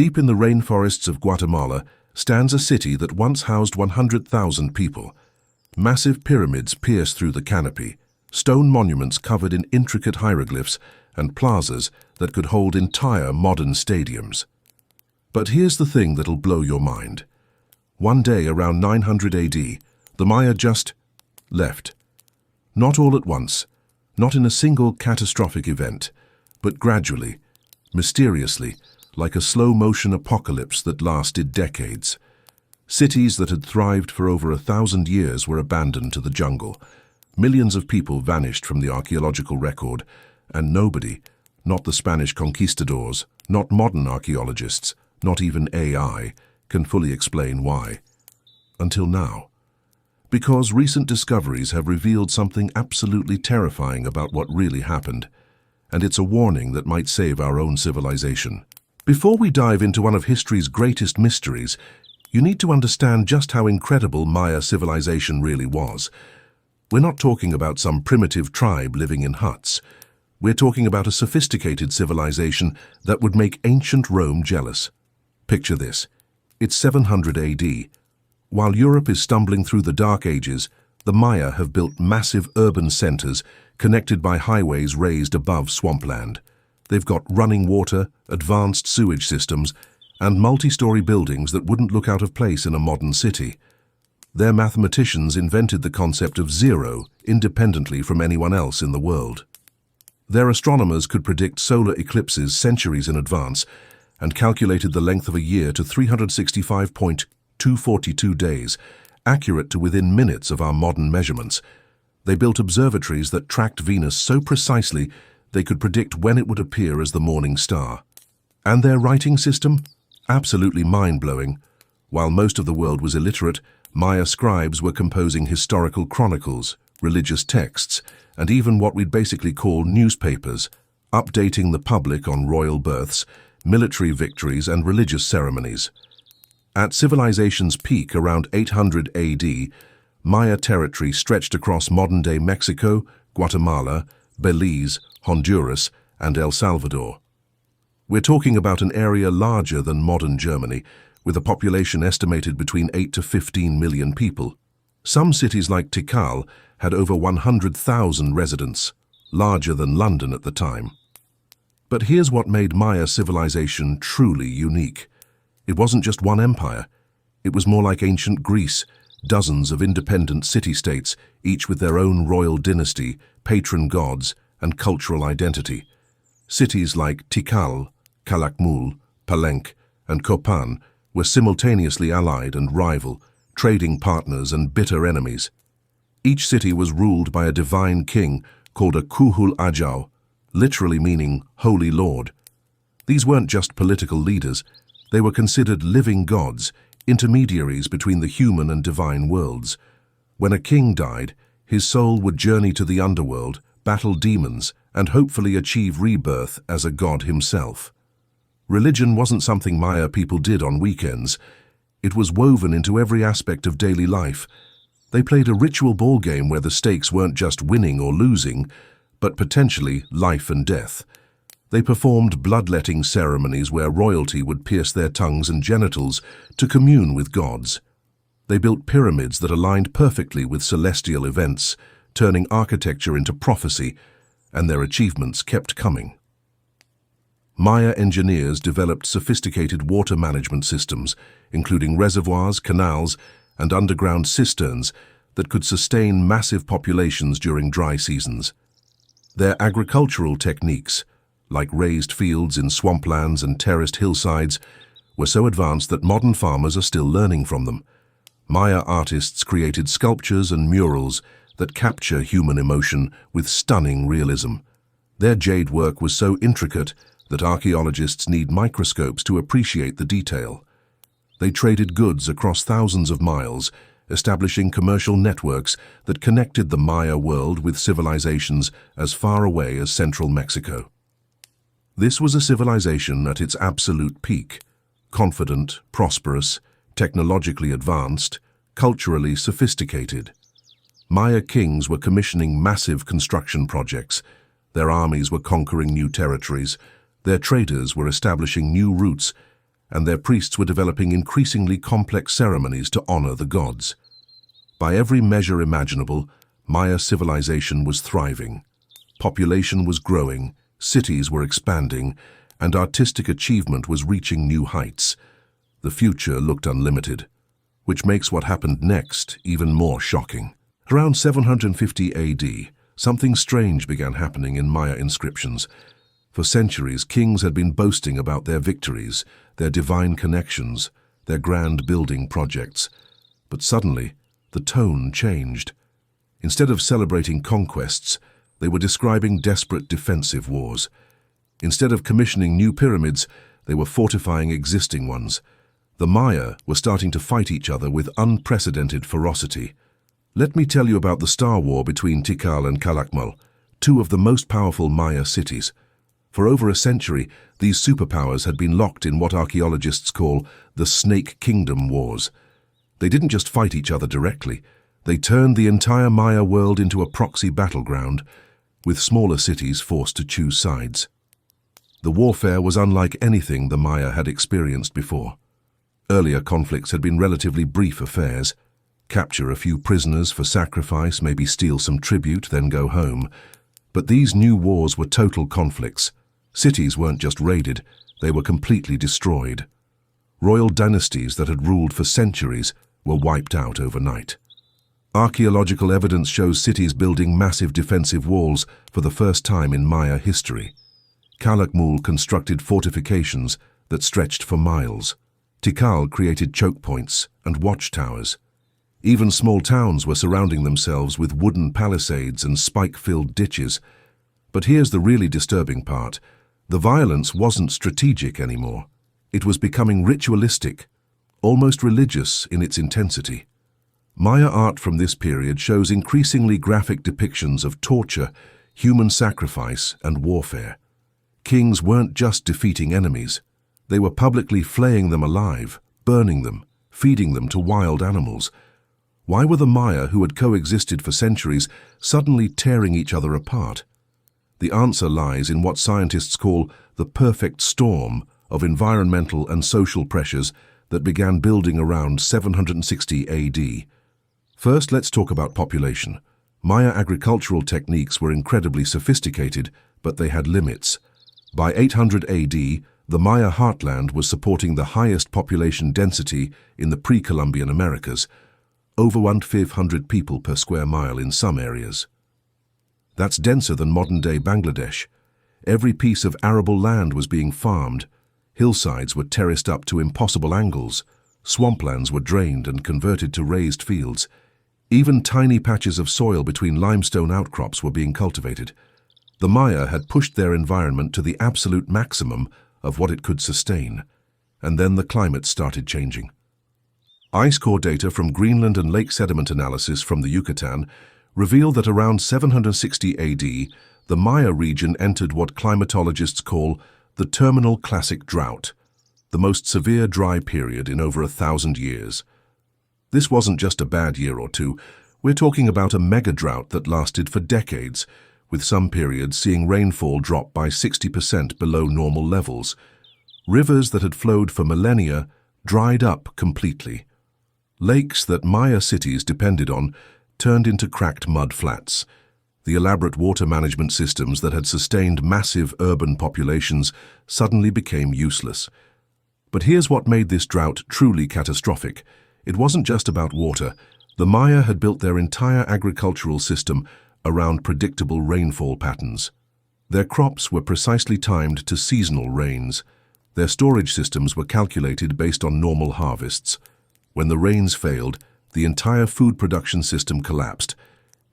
Deep in the rainforests of Guatemala stands a city that once housed 100,000 people. Massive pyramids pierce through the canopy, stone monuments covered in intricate hieroglyphs, and plazas that could hold entire modern stadiums. But here's the thing that'll blow your mind. One day around 900 AD, the Maya just left. Not all at once, not in a single catastrophic event, but gradually, mysteriously, like a slow-motion apocalypse that lasted decades. Cities that had thrived for over 1,000 years were abandoned to the jungle. Millions of people vanished from the archaeological record, and nobody, not the Spanish conquistadors, not modern archaeologists, not even AI, can fully explain why. Until now. Because recent discoveries have revealed something absolutely terrifying about what really happened, and it's a warning that might save our own civilization. Before we dive into one of history's greatest mysteries, you need to understand just how incredible Maya civilization really was. We're not talking about some primitive tribe living in huts. We're talking about a sophisticated civilization that would make ancient Rome jealous. Picture this. It's 700 AD. While Europe is stumbling through the Dark Ages, the Maya have built massive urban centers connected by highways raised above swampland. They've got running water, advanced sewage systems, and multi-story buildings that wouldn't look out of place in a modern city. Their mathematicians invented the concept of zero independently from anyone else in the world. Their astronomers could predict solar eclipses centuries in advance and calculated the length of a year to 365.242 days, accurate to within minutes of our modern measurements. They built observatories that tracked Venus so precisely they could predict when it would appear as the morning star. And their writing system? Absolutely mind-blowing. While most of the world was illiterate, Maya scribes were composing historical chronicles, religious texts, and even what we'd basically call newspapers, updating the public on royal births, military victories, and religious ceremonies. At civilization's peak around 800 AD, Maya territory stretched across modern-day Mexico, Guatemala, Belize, Honduras, and El Salvador. We're talking about an area larger than modern Germany, with a population estimated between 8 to 15 million people. Some cities like Tikal had over 100,000 residents, larger than London at the time. But here's what made Maya civilization truly unique. It wasn't just one empire. It was more like ancient Greece, dozens of independent city-states, each with their own royal dynasty, patron gods, and cultural identity. Cities like Tikal, Calakmul, Palenque, and Copan were simultaneously allied and rival, trading partners and bitter enemies. Each city was ruled by a divine king called a Kuhul Ajau, literally meaning Holy Lord. These weren't just political leaders, they were considered living gods, intermediaries between the human and divine worlds. When a king died, his soul would journey to the underworld, battle demons, and hopefully achieve rebirth as a god himself. Religion wasn't something Maya people did on weekends. It was woven into every aspect of daily life. They played a ritual ballgame where the stakes weren't just winning or losing, but potentially life and death. They performed bloodletting ceremonies where royalty would pierce their tongues and genitals to commune with gods. They built pyramids that aligned perfectly with celestial events, turning architecture into prophecy, and their achievements kept coming. Maya engineers developed sophisticated water management systems, including reservoirs, canals, and underground cisterns that could sustain massive populations during dry seasons. Their agricultural techniques, like raised fields in swamplands and terraced hillsides, were so advanced that modern farmers are still learning from them. Maya artists created sculptures and murals that capture human emotion with stunning realism. Their jade work was so intricate that archaeologists need microscopes to appreciate the detail. They traded goods across thousands of miles, establishing commercial networks that connected the Maya world with civilizations as far away as central Mexico. This was a civilization at its absolute peak, confident, prosperous, technologically advanced, culturally sophisticated. Maya kings were commissioning massive construction projects, their armies were conquering new territories, their traders were establishing new routes, and their priests were developing increasingly complex ceremonies to honor the gods. By every measure imaginable, Maya civilization was thriving. Population was growing, cities were expanding, and artistic achievement was reaching new heights. The future looked unlimited, which makes what happened next even more shocking. Around 750 AD, something strange began happening in Maya inscriptions. For centuries, kings had been boasting about their victories, their divine connections, their grand building projects. But suddenly, the tone changed. Instead of celebrating conquests, they were describing desperate defensive wars. Instead of commissioning new pyramids, they were fortifying existing ones. The Maya were starting to fight each other with unprecedented ferocity. Let me tell you about the Star War between Tikal and Calakmul, two of the most powerful Maya cities. For over a century, these superpowers had been locked in what archaeologists call the Snake Kingdom Wars. They didn't just fight each other directly. They turned the entire Maya world into a proxy battleground, with smaller cities forced to choose sides. The warfare was unlike anything the Maya had experienced before. Earlier conflicts had been relatively brief affairs. Capture a few prisoners for sacrifice, maybe steal some tribute, then go home. But these new wars were total conflicts. Cities weren't just raided, they were completely destroyed. Royal dynasties that had ruled for centuries were wiped out overnight. Archaeological evidence shows cities building massive defensive walls for the first time in Maya history. Calakmul constructed fortifications that stretched for miles. Tikal created choke points and watchtowers. Even small towns were surrounding themselves with wooden palisades and spike-filled ditches. But here's the really disturbing part. The violence wasn't strategic anymore. It was becoming ritualistic, almost religious in its intensity. Maya art from this period shows increasingly graphic depictions of torture, human sacrifice, and warfare. Kings weren't just defeating enemies. They were publicly flaying them alive, burning them, feeding them to wild animals. Why were the Maya, who had coexisted for centuries, suddenly tearing each other apart? The answer lies in what scientists call the perfect storm of environmental and social pressures that began building around 760 AD. First, let's talk about population. Maya agricultural techniques were incredibly sophisticated, but they had limits. By 800 AD, the Maya heartland was supporting the highest population density in the pre-Columbian Americas, over 1,500 people per square mile in some areas. That's denser than modern-day Bangladesh. Every piece of arable land was being farmed. Hillsides were terraced up to impossible angles. Swamplands were drained and converted to raised fields. Even tiny patches of soil between limestone outcrops were being cultivated. The Maya had pushed their environment to the absolute maximum of what it could sustain. And then the climate started changing. Ice core data from Greenland and lake sediment analysis from the Yucatan reveal that around 760 AD, the Maya region entered what climatologists call the terminal classic drought, the most severe dry period in over 1,000 years. This wasn't just a bad year or two. We're talking about a mega drought that lasted for decades, with some periods seeing rainfall drop by 60% below normal levels. Rivers that had flowed for millennia dried up completely. Lakes that Maya cities depended on turned into cracked mud flats. The elaborate water management systems that had sustained massive urban populations suddenly became useless. But here's what made this drought truly catastrophic. It wasn't just about water. The Maya had built their entire agricultural system around predictable rainfall patterns. Their crops were precisely timed to seasonal rains. Their storage systems were calculated based on normal harvests. When the rains failed, the entire food production system collapsed.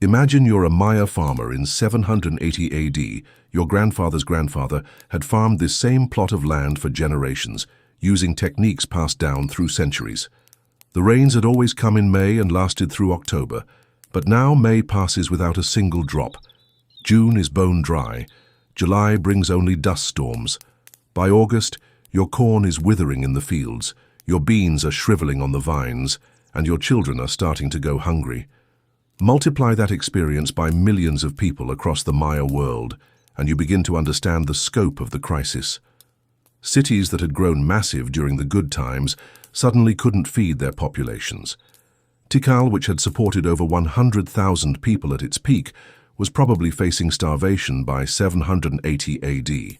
Imagine you're a Maya farmer in 780 AD. Your grandfather's grandfather had farmed this same plot of land for generations, using techniques passed down through centuries. The rains had always come in May and lasted through October, but now May passes without a single drop. June is bone dry. July brings only dust storms. By August, your corn is withering in the fields. Your beans are shriveling on the vines, and your children are starting to go hungry. Multiply that experience by millions of people across the Maya world, and you begin to understand the scope of the crisis. Cities that had grown massive during the good times suddenly couldn't feed their populations. Tikal, which had supported over 100,000 people at its peak, was probably facing starvation by 780 AD.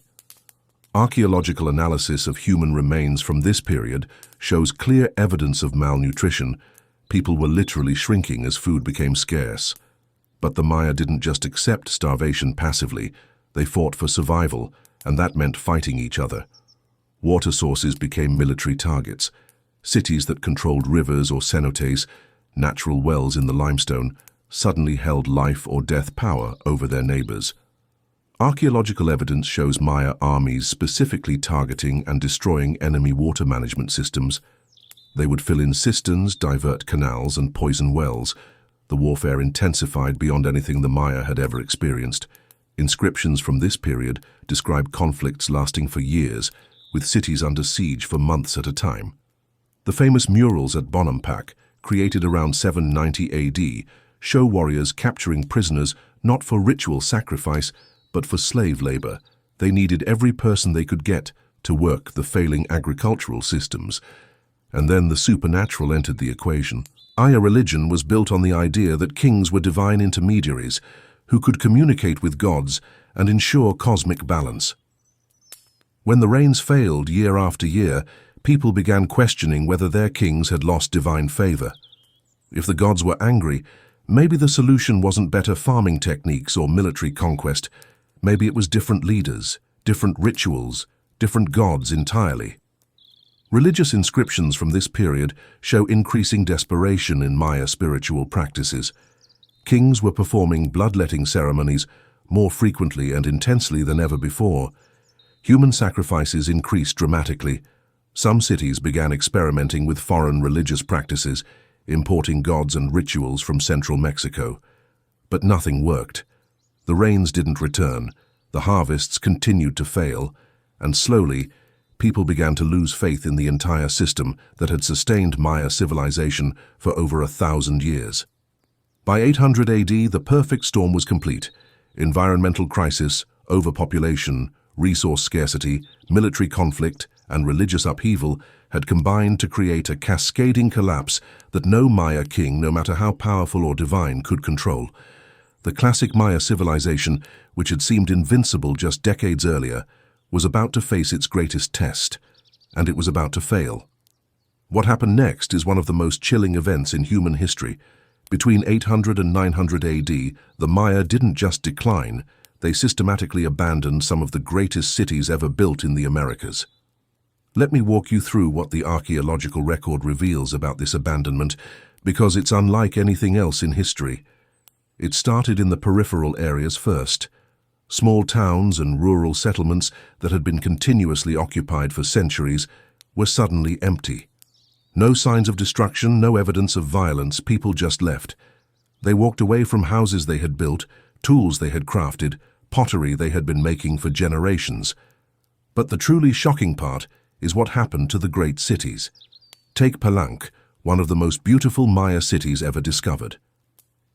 Archaeological analysis of human remains from this period shows clear evidence of malnutrition. People were literally shrinking as food became scarce. But the Maya didn't just accept starvation passively, they fought for survival, and that meant fighting each other. Water sources became military targets. Cities that controlled rivers or cenotes, natural wells in the limestone, suddenly held life or death power over their neighbors. Archaeological evidence shows Maya armies specifically targeting and destroying enemy water management systems. They would fill in cisterns, divert canals, and poison wells. The warfare intensified beyond anything the Maya had ever experienced. Inscriptions from this period describe conflicts lasting for years, with cities under siege for months at a time. The famous murals at Bonampak, created around 790 AD, show warriors capturing prisoners not for ritual sacrifice, but for slave labor. They needed every person they could get to work the failing agricultural systems. And then the supernatural entered the equation. Maya religion was built on the idea that kings were divine intermediaries who could communicate with gods and ensure cosmic balance. When the rains failed year after year, people began questioning whether their kings had lost divine favor. If the gods were angry, maybe the solution wasn't better farming techniques or military conquest. Maybe it was different leaders, different rituals, different gods entirely. Religious inscriptions from this period show increasing desperation in Maya spiritual practices. Kings were performing bloodletting ceremonies more frequently and intensely than ever before. Human sacrifices increased dramatically. Some cities began experimenting with foreign religious practices, importing gods and rituals from central Mexico. But nothing worked. The rains didn't return, the harvests continued to fail, and slowly, people began to lose faith in the entire system that had sustained Maya civilization for over 1,000 years. By 800 AD, the perfect storm was complete. Environmental crisis, overpopulation, resource scarcity, military conflict, and religious upheaval had combined to create a cascading collapse that no Maya king, no matter how powerful or divine, could control. The classic Maya civilization, which had seemed invincible just decades earlier, was about to face its greatest test, and it was about to fail. What happened next is one of the most chilling events in human history. Between 800 and 900 AD, the Maya didn't just decline, they systematically abandoned some of the greatest cities ever built in the Americas. Let me walk you through what the archaeological record reveals about this abandonment, because it's unlike anything else in history. It started in the peripheral areas first. Small towns and rural settlements that had been continuously occupied for centuries were suddenly empty. No signs of destruction, no evidence of violence, people just left. They walked away from houses they had built, tools they had crafted, pottery they had been making for generations. But the truly shocking part is what happened to the great cities. Take Palenque, one of the most beautiful Maya cities ever discovered.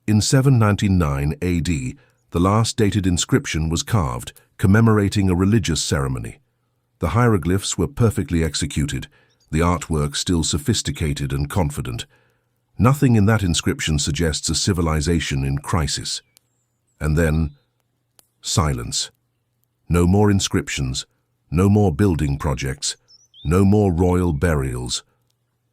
In 799 AD, the last dated inscription was carved, commemorating a religious ceremony. The hieroglyphs were perfectly executed, the artwork still sophisticated and confident. Nothing in that inscription suggests a civilization in crisis. And then, silence. No more inscriptions, no more building projects, no more royal burials.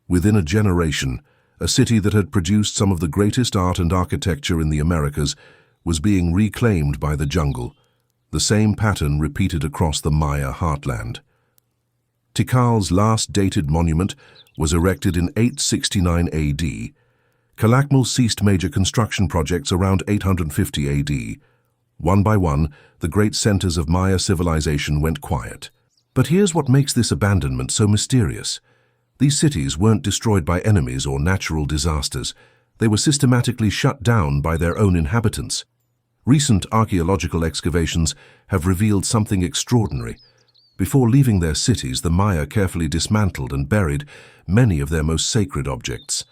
Within a generation, a city that had produced some of the greatest art and architecture in the Americas was being reclaimed by the jungle, the same pattern repeated across the Maya heartland. Tikal's last dated monument was erected in 869 AD. Calakmul ceased major construction projects around 850 AD. One by one, the great centers of Maya civilization went quiet. But here's what makes this abandonment so mysterious. These cities weren't destroyed by enemies or natural disasters. They were systematically shut down by their own inhabitants. Recent archaeological excavations have revealed something extraordinary. Before leaving their cities, the Maya carefully dismantled and buried many of their most sacred objects.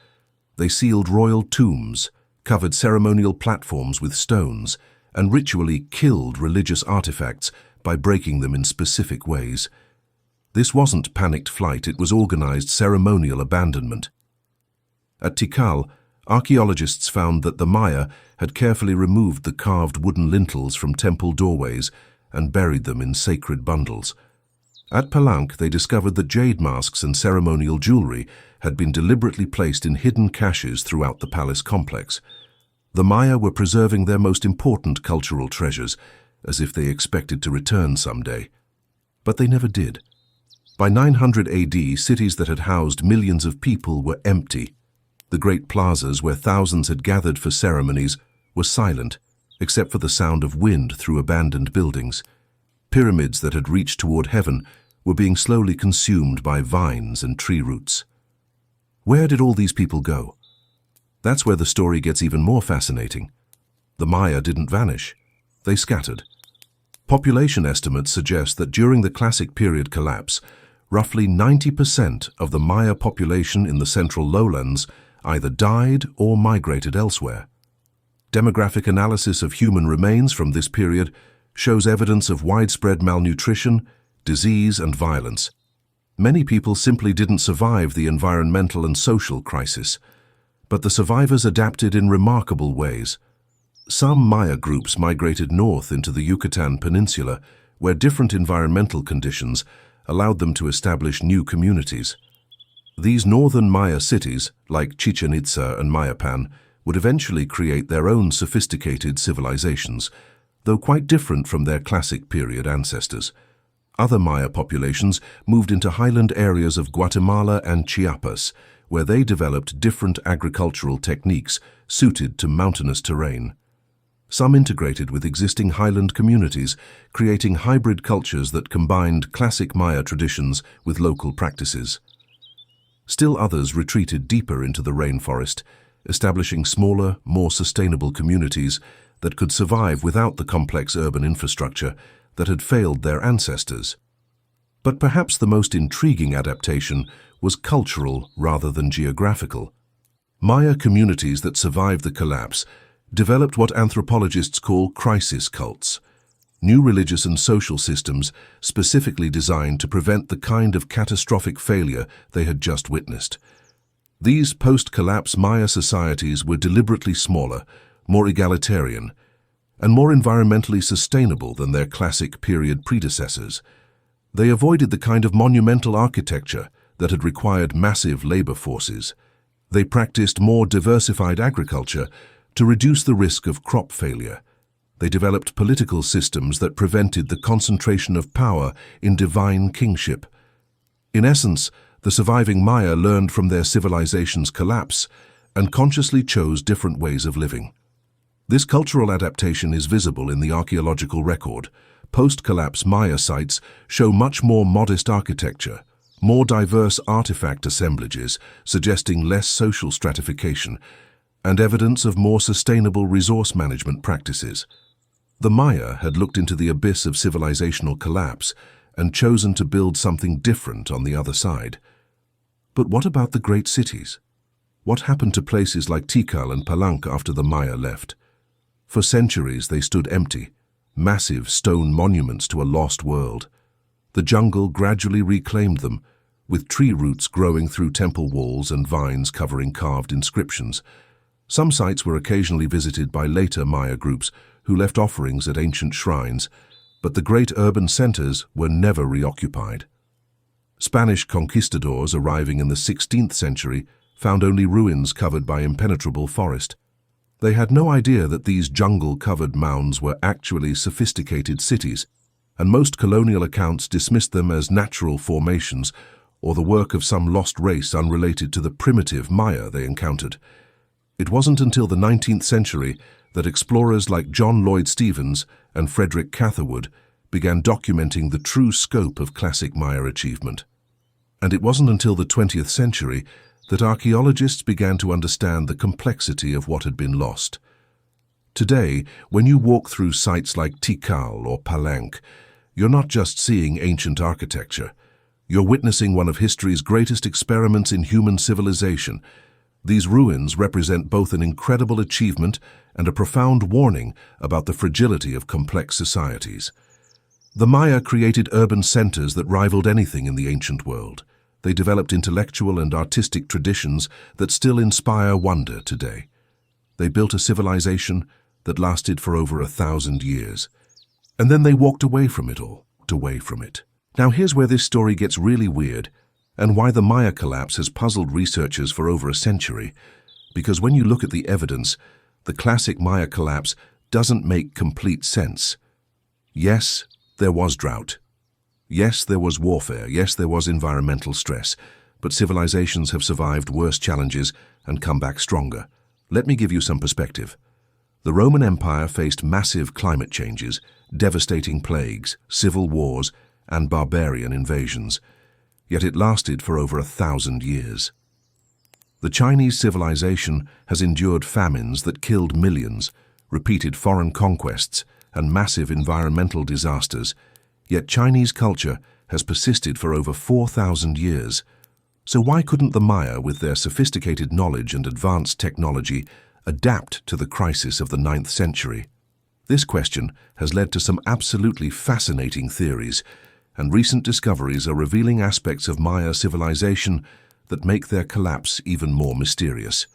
They sealed royal tombs, covered ceremonial platforms with stones, and ritually killed religious artifacts by breaking them in specific ways. This wasn't panicked flight, it was organized ceremonial abandonment. At Tikal, archaeologists found that the Maya had carefully removed the carved wooden lintels from temple doorways and buried them in sacred bundles. At Palenque, they discovered that jade masks and ceremonial jewelry had been deliberately placed in hidden caches throughout the palace complex. The Maya were preserving their most important cultural treasures, as if they expected to return someday. But they never did. By 900 AD, cities that had housed millions of people were empty. The great plazas where thousands had gathered for ceremonies were silent, except for the sound of wind through abandoned buildings. Pyramids that had reached toward heaven were being slowly consumed by vines and tree roots. Where did all these people go? That's where the story gets even more fascinating. The Maya didn't vanish. They scattered. Population estimates suggest that during the Classic Period collapse, roughly 90% of the Maya population in the central lowlands either died or migrated elsewhere. Demographic analysis of human remains from this period shows evidence of widespread malnutrition, disease, and violence. Many people simply didn't survive the environmental and social crisis, but the survivors adapted in remarkable ways. Some Maya groups migrated north into the Yucatan Peninsula, where different environmental conditions allowed them to establish new communities. These northern Maya cities, like Chichen Itza and Mayapan, would eventually create their own sophisticated civilizations, though quite different from their Classic Period ancestors. Other Maya populations moved into highland areas of Guatemala and Chiapas, where they developed different agricultural techniques suited to mountainous terrain. Some integrated with existing highland communities, creating hybrid cultures that combined classic Maya traditions with local practices. Still others retreated deeper into the rainforest, establishing smaller, more sustainable communities that could survive without the complex urban infrastructure that had failed their ancestors. But perhaps the most intriguing adaptation was cultural rather than geographical. Maya communities that survived the collapse developed what anthropologists call crisis cults, new religious and social systems specifically designed to prevent the kind of catastrophic failure they had just witnessed. These post-collapse Maya societies were deliberately smaller, more egalitarian, and more environmentally sustainable than their Classic Period predecessors. They avoided the kind of monumental architecture that had required massive labor forces. They practiced more diversified agriculture to reduce the risk of crop failure. They developed political systems that prevented the concentration of power in divine kingship. In essence, the surviving Maya learned from their civilization's collapse and consciously chose different ways of living. This cultural adaptation is visible in the archaeological record. Post-collapse Maya sites show much more modest architecture, more diverse artifact assemblages suggesting less social stratification, and evidence of more sustainable resource management practices. The Maya had looked into the abyss of civilizational collapse and chosen to build something different on the other side. But what about the great cities? What happened to places like Tikal and Palenque after the Maya left? For centuries they stood empty, massive stone monuments to a lost world. The jungle gradually reclaimed them, with tree roots growing through temple walls and vines covering carved inscriptions. Some sites were occasionally visited by later Maya groups who left offerings at ancient shrines, but the great urban centers were never reoccupied. Spanish conquistadors arriving in the 16th century found only ruins covered by impenetrable forest. They had no idea that these jungle-covered mounds were actually sophisticated cities, and most colonial accounts dismissed them as natural formations or the work of some lost race unrelated to the primitive Maya they encountered. It wasn't until the 19th century that explorers like John Lloyd Stephens and Frederick Catherwood began documenting the true scope of classic Maya achievement. And it wasn't until the 20th century that archaeologists began to understand the complexity of what had been lost. Today, when you walk through sites like Tikal or Palenque, you're not just seeing ancient architecture. You're witnessing one of history's greatest experiments in human civilization. These ruins represent both an incredible achievement and a profound warning about the fragility of complex societies. The Maya created urban centers that rivaled anything in the ancient world. They developed intellectual and artistic traditions that still inspire wonder today. They built a civilization that lasted for over 1,000 years. And then they walked away from it all, away from it. Now here's where this story gets really weird, and why the Maya collapse has puzzled researchers for over a century. Because when you look at the evidence, the classic Maya collapse doesn't make complete sense. Yes, there was drought. Yes, there was warfare. Yes, there was environmental stress. But civilizations have survived worse challenges and come back stronger. Let me give you some perspective. The Roman Empire faced massive climate changes, devastating plagues, civil wars, and barbarian invasions. Yet it lasted for over 1,000 years. The Chinese civilization has endured famines that killed millions, repeated foreign conquests, and massive environmental disasters. Yet Chinese culture has persisted for over 4,000 years. So why couldn't the Maya, with their sophisticated knowledge and advanced technology, adapt to the crisis of the 9th century? This question has led to some absolutely fascinating theories, and recent discoveries are revealing aspects of Maya civilization that make their collapse even more mysterious.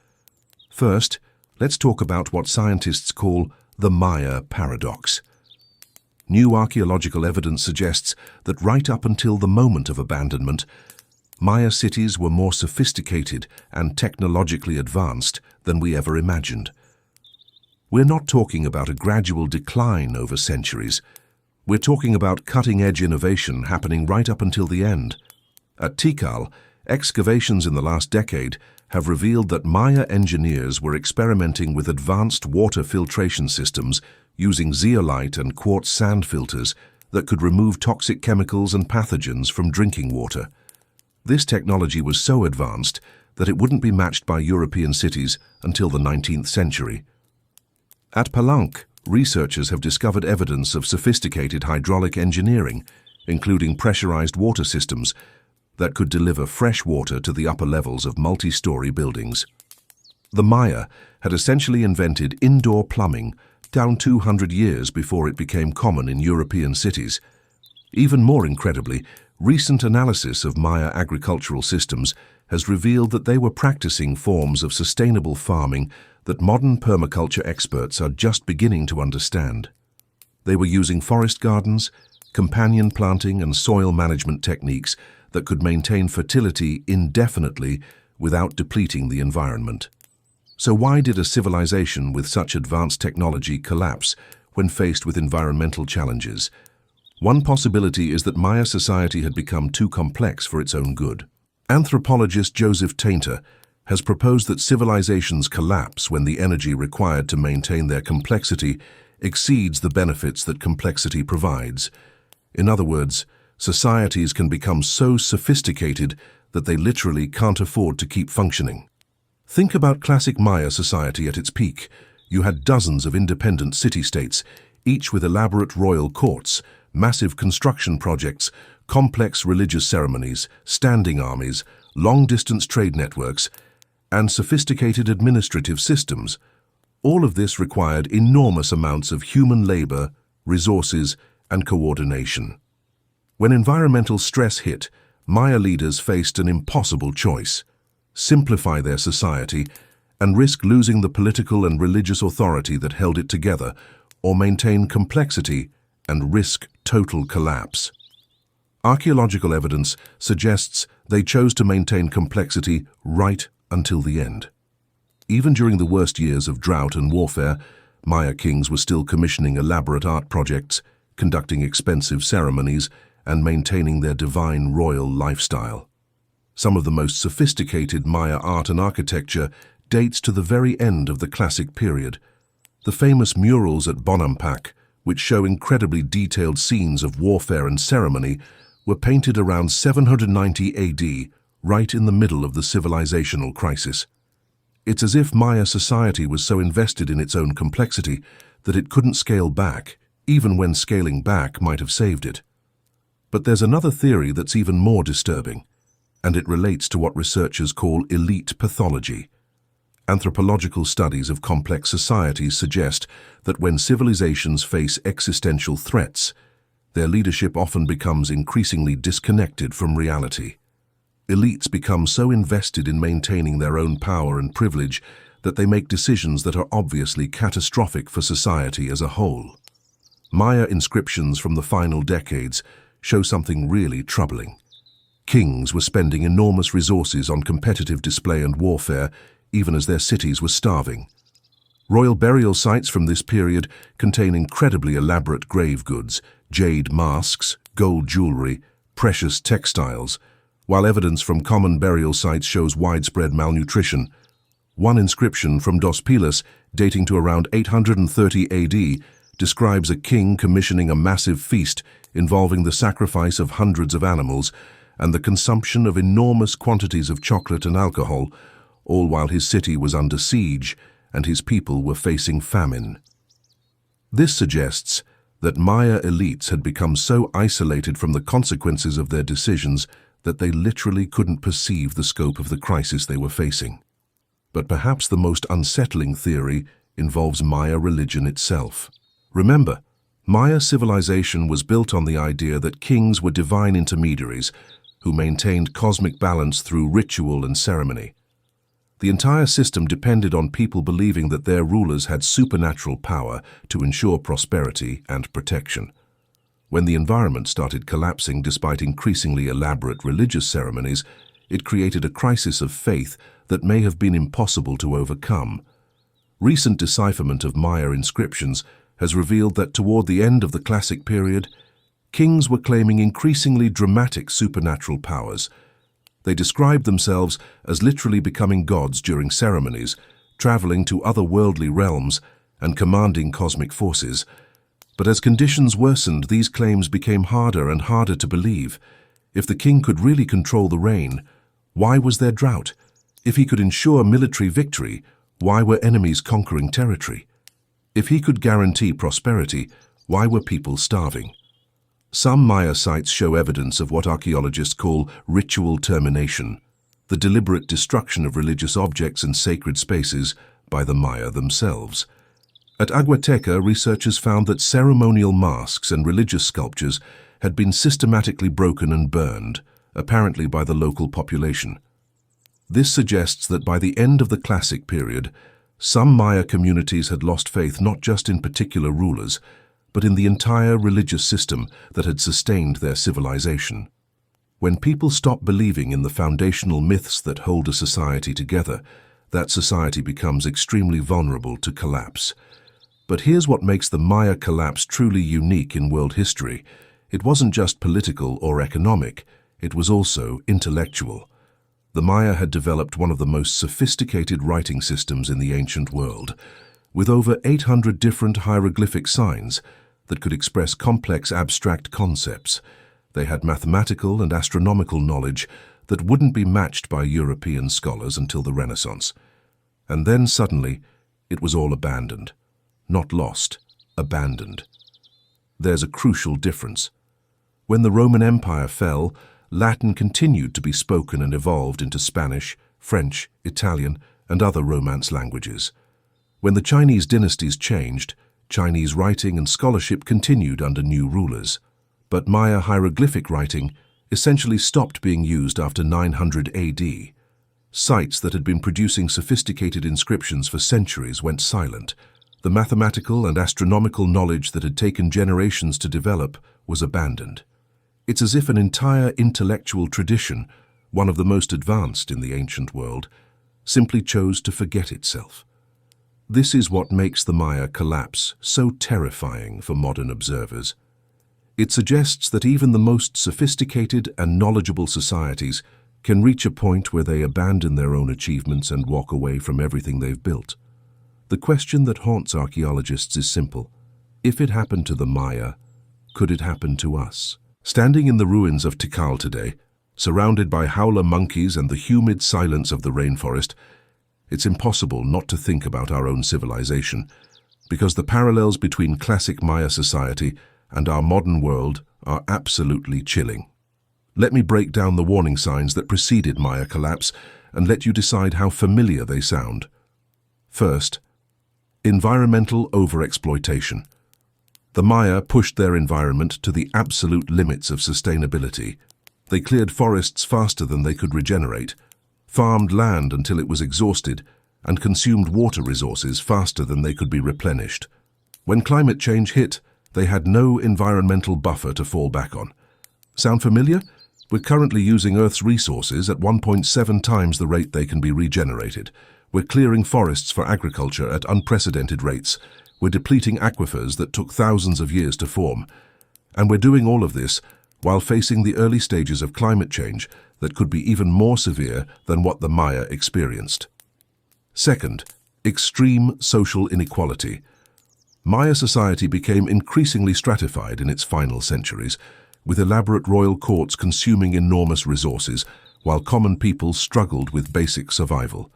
First, let's talk about what scientists call the Maya paradox. New archaeological evidence suggests that right up until the moment of abandonment, Maya cities were more sophisticated and technologically advanced than we ever imagined. We're not talking about a gradual decline over centuries. We're talking about cutting-edge innovation happening right up until the end. At Tikal, excavations in the last decade have revealed that Maya engineers were experimenting with advanced water filtration systems using zeolite and quartz sand filters that could remove toxic chemicals and pathogens from drinking water. This technology was so advanced that it wouldn't be matched by European cities until the 19th century. At Palenque, researchers have discovered evidence of sophisticated hydraulic engineering, including pressurized water systems that could deliver fresh water to the upper levels of multi-story buildings. The Maya had essentially invented indoor plumbing down 200 years before it became common in European cities. Even more incredibly, recent analysis of Maya agricultural systems has revealed that they were practicing forms of sustainable farming that modern permaculture experts are just beginning to understand. They were using forest gardens, companion planting, and soil management techniques that could maintain fertility indefinitely without depleting the environment. So why did a civilization with such advanced technology collapse when faced with environmental challenges? One possibility is that Maya society had become too complex for its own good. Anthropologist Joseph Tainter has proposed that civilizations collapse when the energy required to maintain their complexity exceeds the benefits that complexity provides. In other words, societies can become so sophisticated that they literally can't afford to keep functioning. Think about classic Maya society at its peak. You had dozens of independent city-states, each with elaborate royal courts, massive construction projects, complex religious ceremonies, standing armies, long-distance trade networks, and sophisticated administrative systems. All of this required enormous amounts of human labor, resources, and coordination. When environmental stress hit, Maya leaders faced an impossible choice: simplify their society and risk losing the political and religious authority that held it together, or maintain complexity and risk total collapse. Archaeological evidence suggests they chose to maintain complexity right until the end. Even during the worst years of drought and warfare, Maya kings were still commissioning elaborate art projects, conducting expensive ceremonies, and maintaining their divine royal lifestyle. Some of the most sophisticated Maya art and architecture dates to the very end of the classic period. The famous murals at Bonampak, which show incredibly detailed scenes of warfare and ceremony, were painted around 790 AD, right in the middle of the civilizational crisis. It's as if Maya society was so invested in its own complexity that it couldn't scale back, even when scaling back might have saved it. But there's another theory that's even more disturbing, and it relates to what researchers call elite pathology. Anthropological studies of complex societies suggest that when civilizations face existential threats, Their leadership often becomes increasingly disconnected from reality. Elites become so invested in maintaining their own power and privilege that they make decisions that are obviously catastrophic for society as a whole. Maya inscriptions from the final decades show something really troubling. Kings were spending enormous resources on competitive display and warfare, even as their cities were starving. Royal burial sites from this period contain incredibly elaborate grave goods, jade masks, gold jewelry, precious textiles, while evidence from common burial sites shows widespread malnutrition. One inscription from Dos Pilas, dating to around 830 AD, describes a king commissioning a massive feast involving the sacrifice of hundreds of animals and the consumption of enormous quantities of chocolate and alcohol, all while his city was under siege and his people were facing famine. This suggests that Maya elites had become so isolated from the consequences of their decisions that they literally couldn't perceive the scope of the crisis they were facing. But perhaps the most unsettling theory involves Maya religion itself. Remember, Maya civilization was built on the idea that kings were divine intermediaries who maintained cosmic balance through ritual and ceremony. The entire system depended on people believing that their rulers had supernatural power to ensure prosperity and protection. When the environment started collapsing despite increasingly elaborate religious ceremonies, it created a crisis of faith that may have been impossible to overcome. Recent decipherment of Maya inscriptions has revealed that toward the end of the classic period, kings were claiming increasingly dramatic supernatural powers. They described themselves as literally becoming gods during ceremonies, traveling to otherworldly realms and commanding cosmic forces. But as conditions worsened, these claims became harder and harder to believe. If the king could really control the rain, why was there drought? If he could ensure military victory, why were enemies conquering territory? If he could guarantee prosperity, why were people starving? Some Maya sites show evidence of what archaeologists call ritual termination, the deliberate destruction of religious objects and sacred spaces by the Maya themselves. At Aguateca, researchers found that ceremonial masks and religious sculptures had been systematically broken and burned, apparently by the local population. This suggests that by the end of the classic period, some Maya communities had lost faith not just in particular rulers, but in the entire religious system that had sustained their civilization. When people stop believing in the foundational myths that hold a society together, that society becomes extremely vulnerable to collapse. But here's what makes the Maya collapse truly unique in world history. It wasn't just political or economic, it was also intellectual. The Maya had developed one of the most sophisticated writing systems in the ancient world, with over 800 different hieroglyphic signs that could express complex abstract concepts. They had mathematical and astronomical knowledge that wouldn't be matched by European scholars until the Renaissance. And then suddenly, it was all abandoned. Not lost, abandoned. There's a crucial difference. When the Roman Empire fell, Latin continued to be spoken and evolved into Spanish, French, Italian, and other Romance languages. When the Chinese dynasties changed, Chinese writing and scholarship continued under new rulers. But Maya hieroglyphic writing essentially stopped being used after 900 AD. Sites that had been producing sophisticated inscriptions for centuries went silent. The mathematical and astronomical knowledge that had taken generations to develop was abandoned. It's as if an entire intellectual tradition, one of the most advanced in the ancient world, simply chose to forget itself. This is what makes the Maya collapse so terrifying for modern observers. It suggests that even the most sophisticated and knowledgeable societies can reach a point where they abandon their own achievements and walk away from everything they've built. The question that haunts archaeologists is simple. If it happened to the Maya, could it happen to us? Standing in the ruins of Tikal today, surrounded by howler monkeys and the humid silence of the rainforest, it's impossible not to think about our own civilization, because the parallels between classic Maya society and our modern world are absolutely chilling. Let me break down the warning signs that preceded Maya collapse and let you decide how familiar they sound. First, environmental overexploitation. The Maya pushed their environment to the absolute limits of sustainability. They cleared forests faster than they could regenerate, farmed land until it was exhausted, and consumed water resources faster than they could be replenished. When climate change hit, they had no environmental buffer to fall back on. Sound familiar? We're currently using Earth's resources at 1.7 times the rate they can be regenerated. We're clearing forests for agriculture at unprecedented rates. We're depleting aquifers that took thousands of years to form. And we're doing all of this while facing the early stages of climate change that could be even more severe than what the Maya experienced. Second, extreme social inequality. Maya society became increasingly stratified in its final centuries, with elaborate royal courts consuming enormous resources, while common people struggled with basic survival.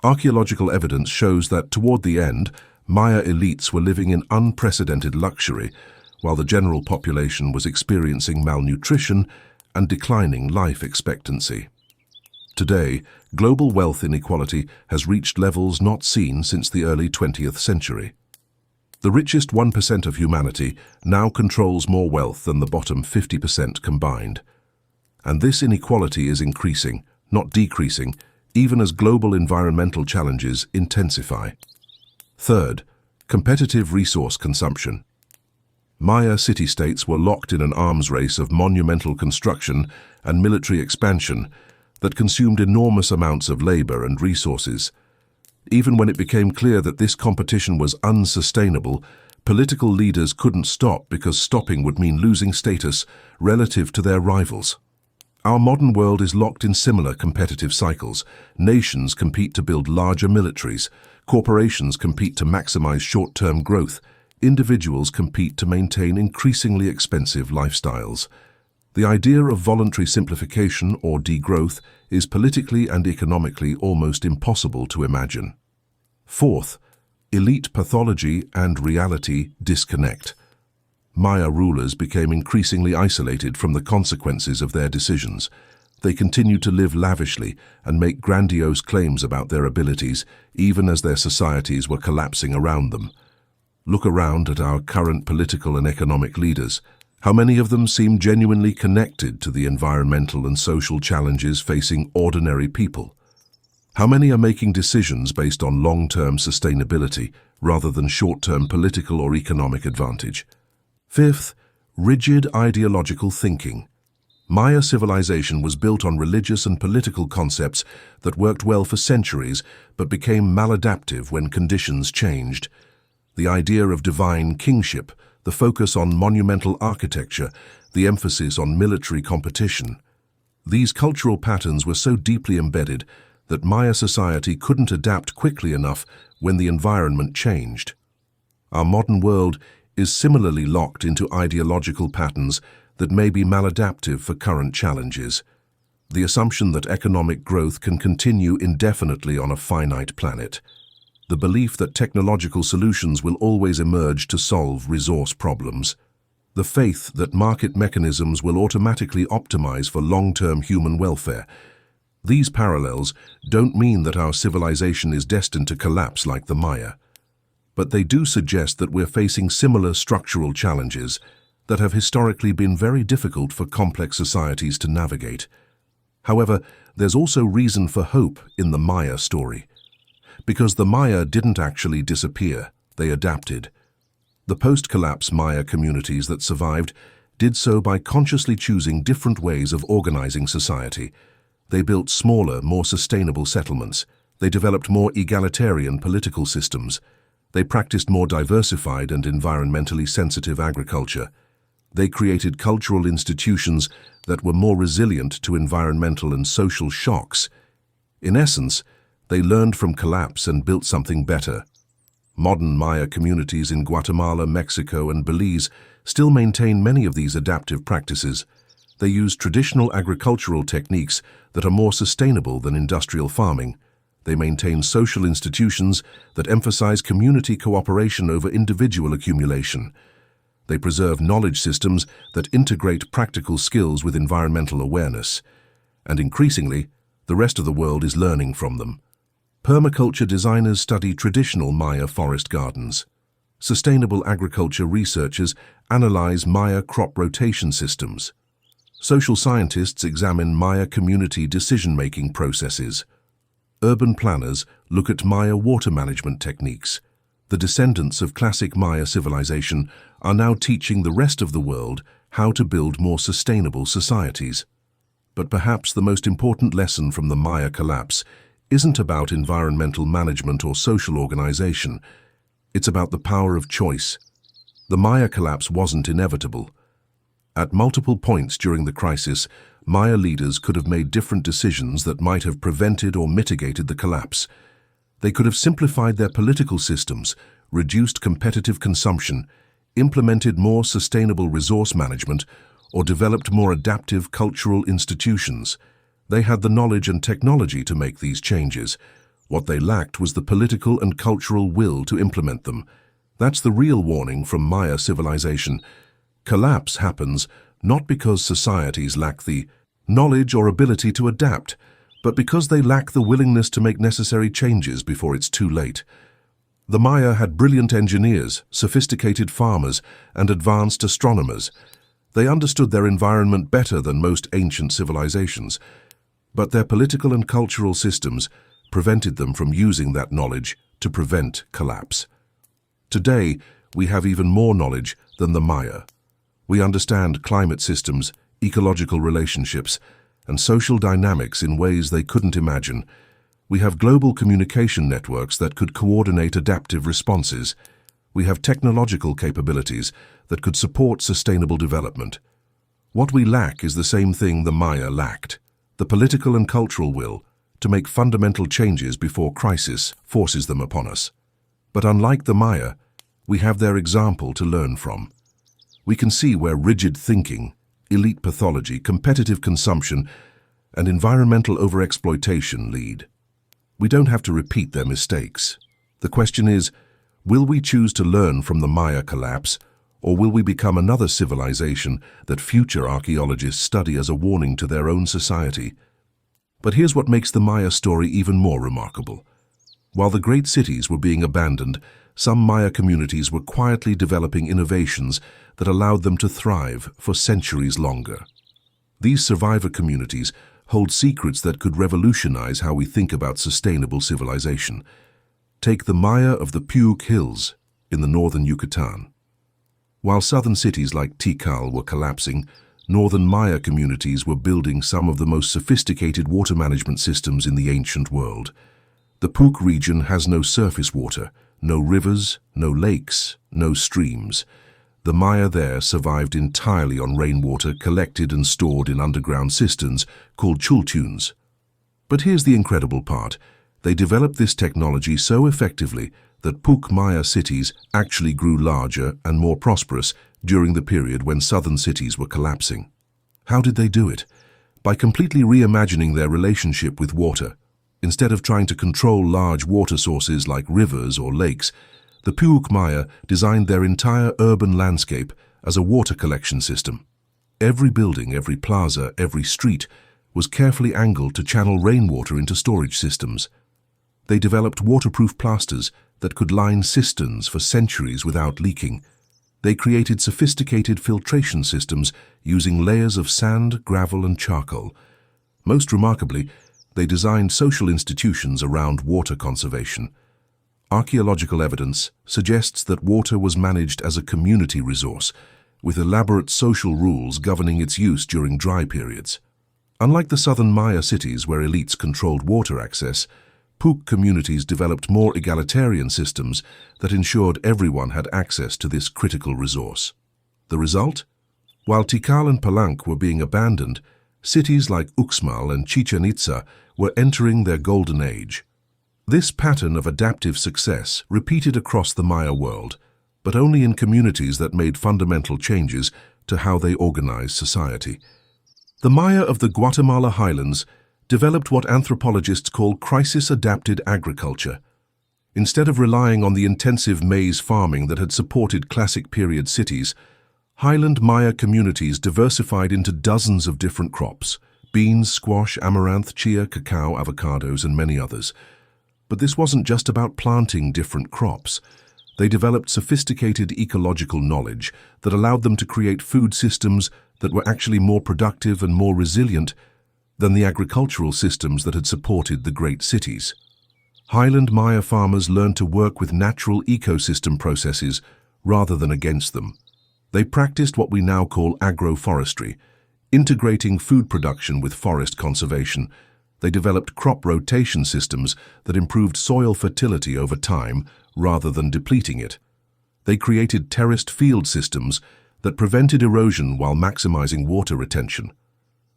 Archaeological evidence shows that toward the end, Maya elites were living in unprecedented luxury, while the general population was experiencing malnutrition and declining life expectancy. Today, global wealth inequality has reached levels not seen since the early 20th century. The richest 1% of humanity now controls more wealth than the bottom 50% combined. And this inequality is increasing, not decreasing, even as global environmental challenges intensify. Third, competitive resource consumption. Maya city-states were locked in an arms race of monumental construction and military expansion that consumed enormous amounts of labor and resources. Even when it became clear that this competition was unsustainable, political leaders couldn't stop because stopping would mean losing status relative to their rivals. Our modern world is locked in similar competitive cycles. Nations compete to build larger militaries. Corporations compete to maximize short-term growth. Individuals compete to maintain increasingly expensive lifestyles. The idea of voluntary simplification or degrowth is politically and economically almost impossible to imagine. Fourth, elite pathology and reality disconnect. Maya rulers became increasingly isolated from the consequences of their decisions. They continued to live lavishly and make grandiose claims about their abilities, even as their societies were collapsing around them. Look around at our current political and economic leaders. How many of them seem genuinely connected to the environmental and social challenges facing ordinary people? How many are making decisions based on long-term sustainability rather than short-term political or economic advantage? Fifth, rigid ideological thinking. Maya civilization was built on religious and political concepts that worked well for centuries but became maladaptive when conditions changed. The idea of divine kingship, the focus on monumental architecture, the emphasis on military competition. These cultural patterns were so deeply embedded that Maya society couldn't adapt quickly enough when the environment changed. Our modern world is similarly locked into ideological patterns that may be maladaptive for current challenges. The assumption that economic growth can continue indefinitely on a finite planet. The belief that technological solutions will always emerge to solve resource problems. The faith that market mechanisms will automatically optimize for long-term human welfare. These parallels don't mean that our civilization is destined to collapse like the Maya, but they do suggest that we're facing similar structural challenges that have historically been very difficult for complex societies to navigate. However, there's also reason for hope in the Maya story. Because the Maya didn't actually disappear, they adapted. The post-collapse Maya communities that survived did so by consciously choosing different ways of organizing society. They built smaller, more sustainable settlements. They developed more egalitarian political systems. They practiced more diversified and environmentally sensitive agriculture. They created cultural institutions that were more resilient to environmental and social shocks. In essence, they learned from collapse and built something better. Modern Maya communities in Guatemala, Mexico, and Belize still maintain many of these adaptive practices. They use traditional agricultural techniques that are more sustainable than industrial farming. They maintain social institutions that emphasize community cooperation over individual accumulation. They preserve knowledge systems that integrate practical skills with environmental awareness. And increasingly, the rest of the world is learning from them. Permaculture designers study traditional Maya forest gardens. Sustainable agriculture researchers analyze Maya crop rotation systems. Social scientists examine Maya community decision-making processes. Urban planners look at Maya water management techniques. The descendants of classic Maya civilization are now teaching the rest of the world how to build more sustainable societies. But perhaps the most important lesson from the Maya collapse isn't about environmental management or social organization. It's about the power of choice. The Maya collapse wasn't inevitable. At multiple points during the crisis, Maya leaders could have made different decisions that might have prevented or mitigated the collapse. They could have simplified their political systems, reduced competitive consumption, implemented more sustainable resource management, or developed more adaptive cultural institutions. They had the knowledge and technology to make these changes. What they lacked was the political and cultural will to implement them. That's the real warning from Maya civilization. Collapse happens not because societies lack the knowledge or ability to adapt, but because they lack the willingness to make necessary changes before it's too late. The Maya had brilliant engineers, sophisticated farmers, and advanced astronomers. They understood their environment better than most ancient civilizations, but their political and cultural systems prevented them from using that knowledge to prevent collapse. Today, we have even more knowledge than the Maya. We understand climate systems, ecological relationships, and social dynamics in ways they couldn't imagine. We have global communication networks that could coordinate adaptive responses. We have technological capabilities that could support sustainable development. What we lack is the same thing the Maya lacked: the political and cultural will to make fundamental changes before crisis forces them upon us. But unlike the Maya, we have their example to learn from. We can see where rigid thinking, elite pathology, competitive consumption, and environmental overexploitation lead. We don't have to repeat their mistakes. The question is, will we choose to learn from the Maya collapse, or will we become another civilization that future archaeologists study as a warning to their own society? But here's what makes the Maya story even more remarkable. While the great cities were being abandoned, some Maya communities were quietly developing innovations that allowed them to thrive for centuries longer. These survivor communities hold secrets that could revolutionize how we think about sustainable civilization. Take the Maya of the Puyuk Hills in the northern Yucatan. While southern cities like Tikal were collapsing, northern Maya communities were building some of the most sophisticated water management systems in the ancient world. The Puyuk region has no surface water, no rivers, no lakes, no streams. The Maya there survived entirely on rainwater collected and stored in underground cisterns called chultuns. But here's the incredible part. They developed this technology so effectively that Puyuk Maya cities actually grew larger and more prosperous during the period when southern cities were collapsing. How did they do it? By completely reimagining their relationship with water. Instead of trying to control large water sources like rivers or lakes, the Puyuk Maya designed their entire urban landscape as a water collection system. Every building, every plaza, every street was carefully angled to channel rainwater into storage systems. They developed waterproof plasters that could line cisterns for centuries without leaking. They created sophisticated filtration systems using layers of sand, gravel, and charcoal. Most remarkably, they designed social institutions around water conservation. Archaeological evidence suggests that water was managed as a community resource, with elaborate social rules governing its use during dry periods. Unlike the southern Maya cities where elites controlled water access, Puyuk communities developed more egalitarian systems that ensured everyone had access to this critical resource. The result? While Tikal and Palenque were being abandoned, cities like Uxmal and Chichen Itza were entering their golden age. This pattern of adaptive success repeated across the Maya world, but only in communities that made fundamental changes to how they organized society. The Maya of the Guatemala highlands developed what anthropologists call crisis-adapted agriculture. Instead of relying on the intensive maize farming that had supported classic period cities, highland Maya communities diversified into dozens of different crops: beans, squash, amaranth, chia, cacao, avocados, and many others. But this wasn't just about planting different crops. They developed sophisticated ecological knowledge that allowed them to create food systems that were actually more productive and more resilient than the agricultural systems that had supported the great cities. Highland Maya farmers learned to work with natural ecosystem processes rather than against them. They practiced what we now call agroforestry, integrating food production with forest conservation. They developed crop rotation systems that improved soil fertility over time rather than depleting it. They created terraced field systems that prevented erosion while maximizing water retention.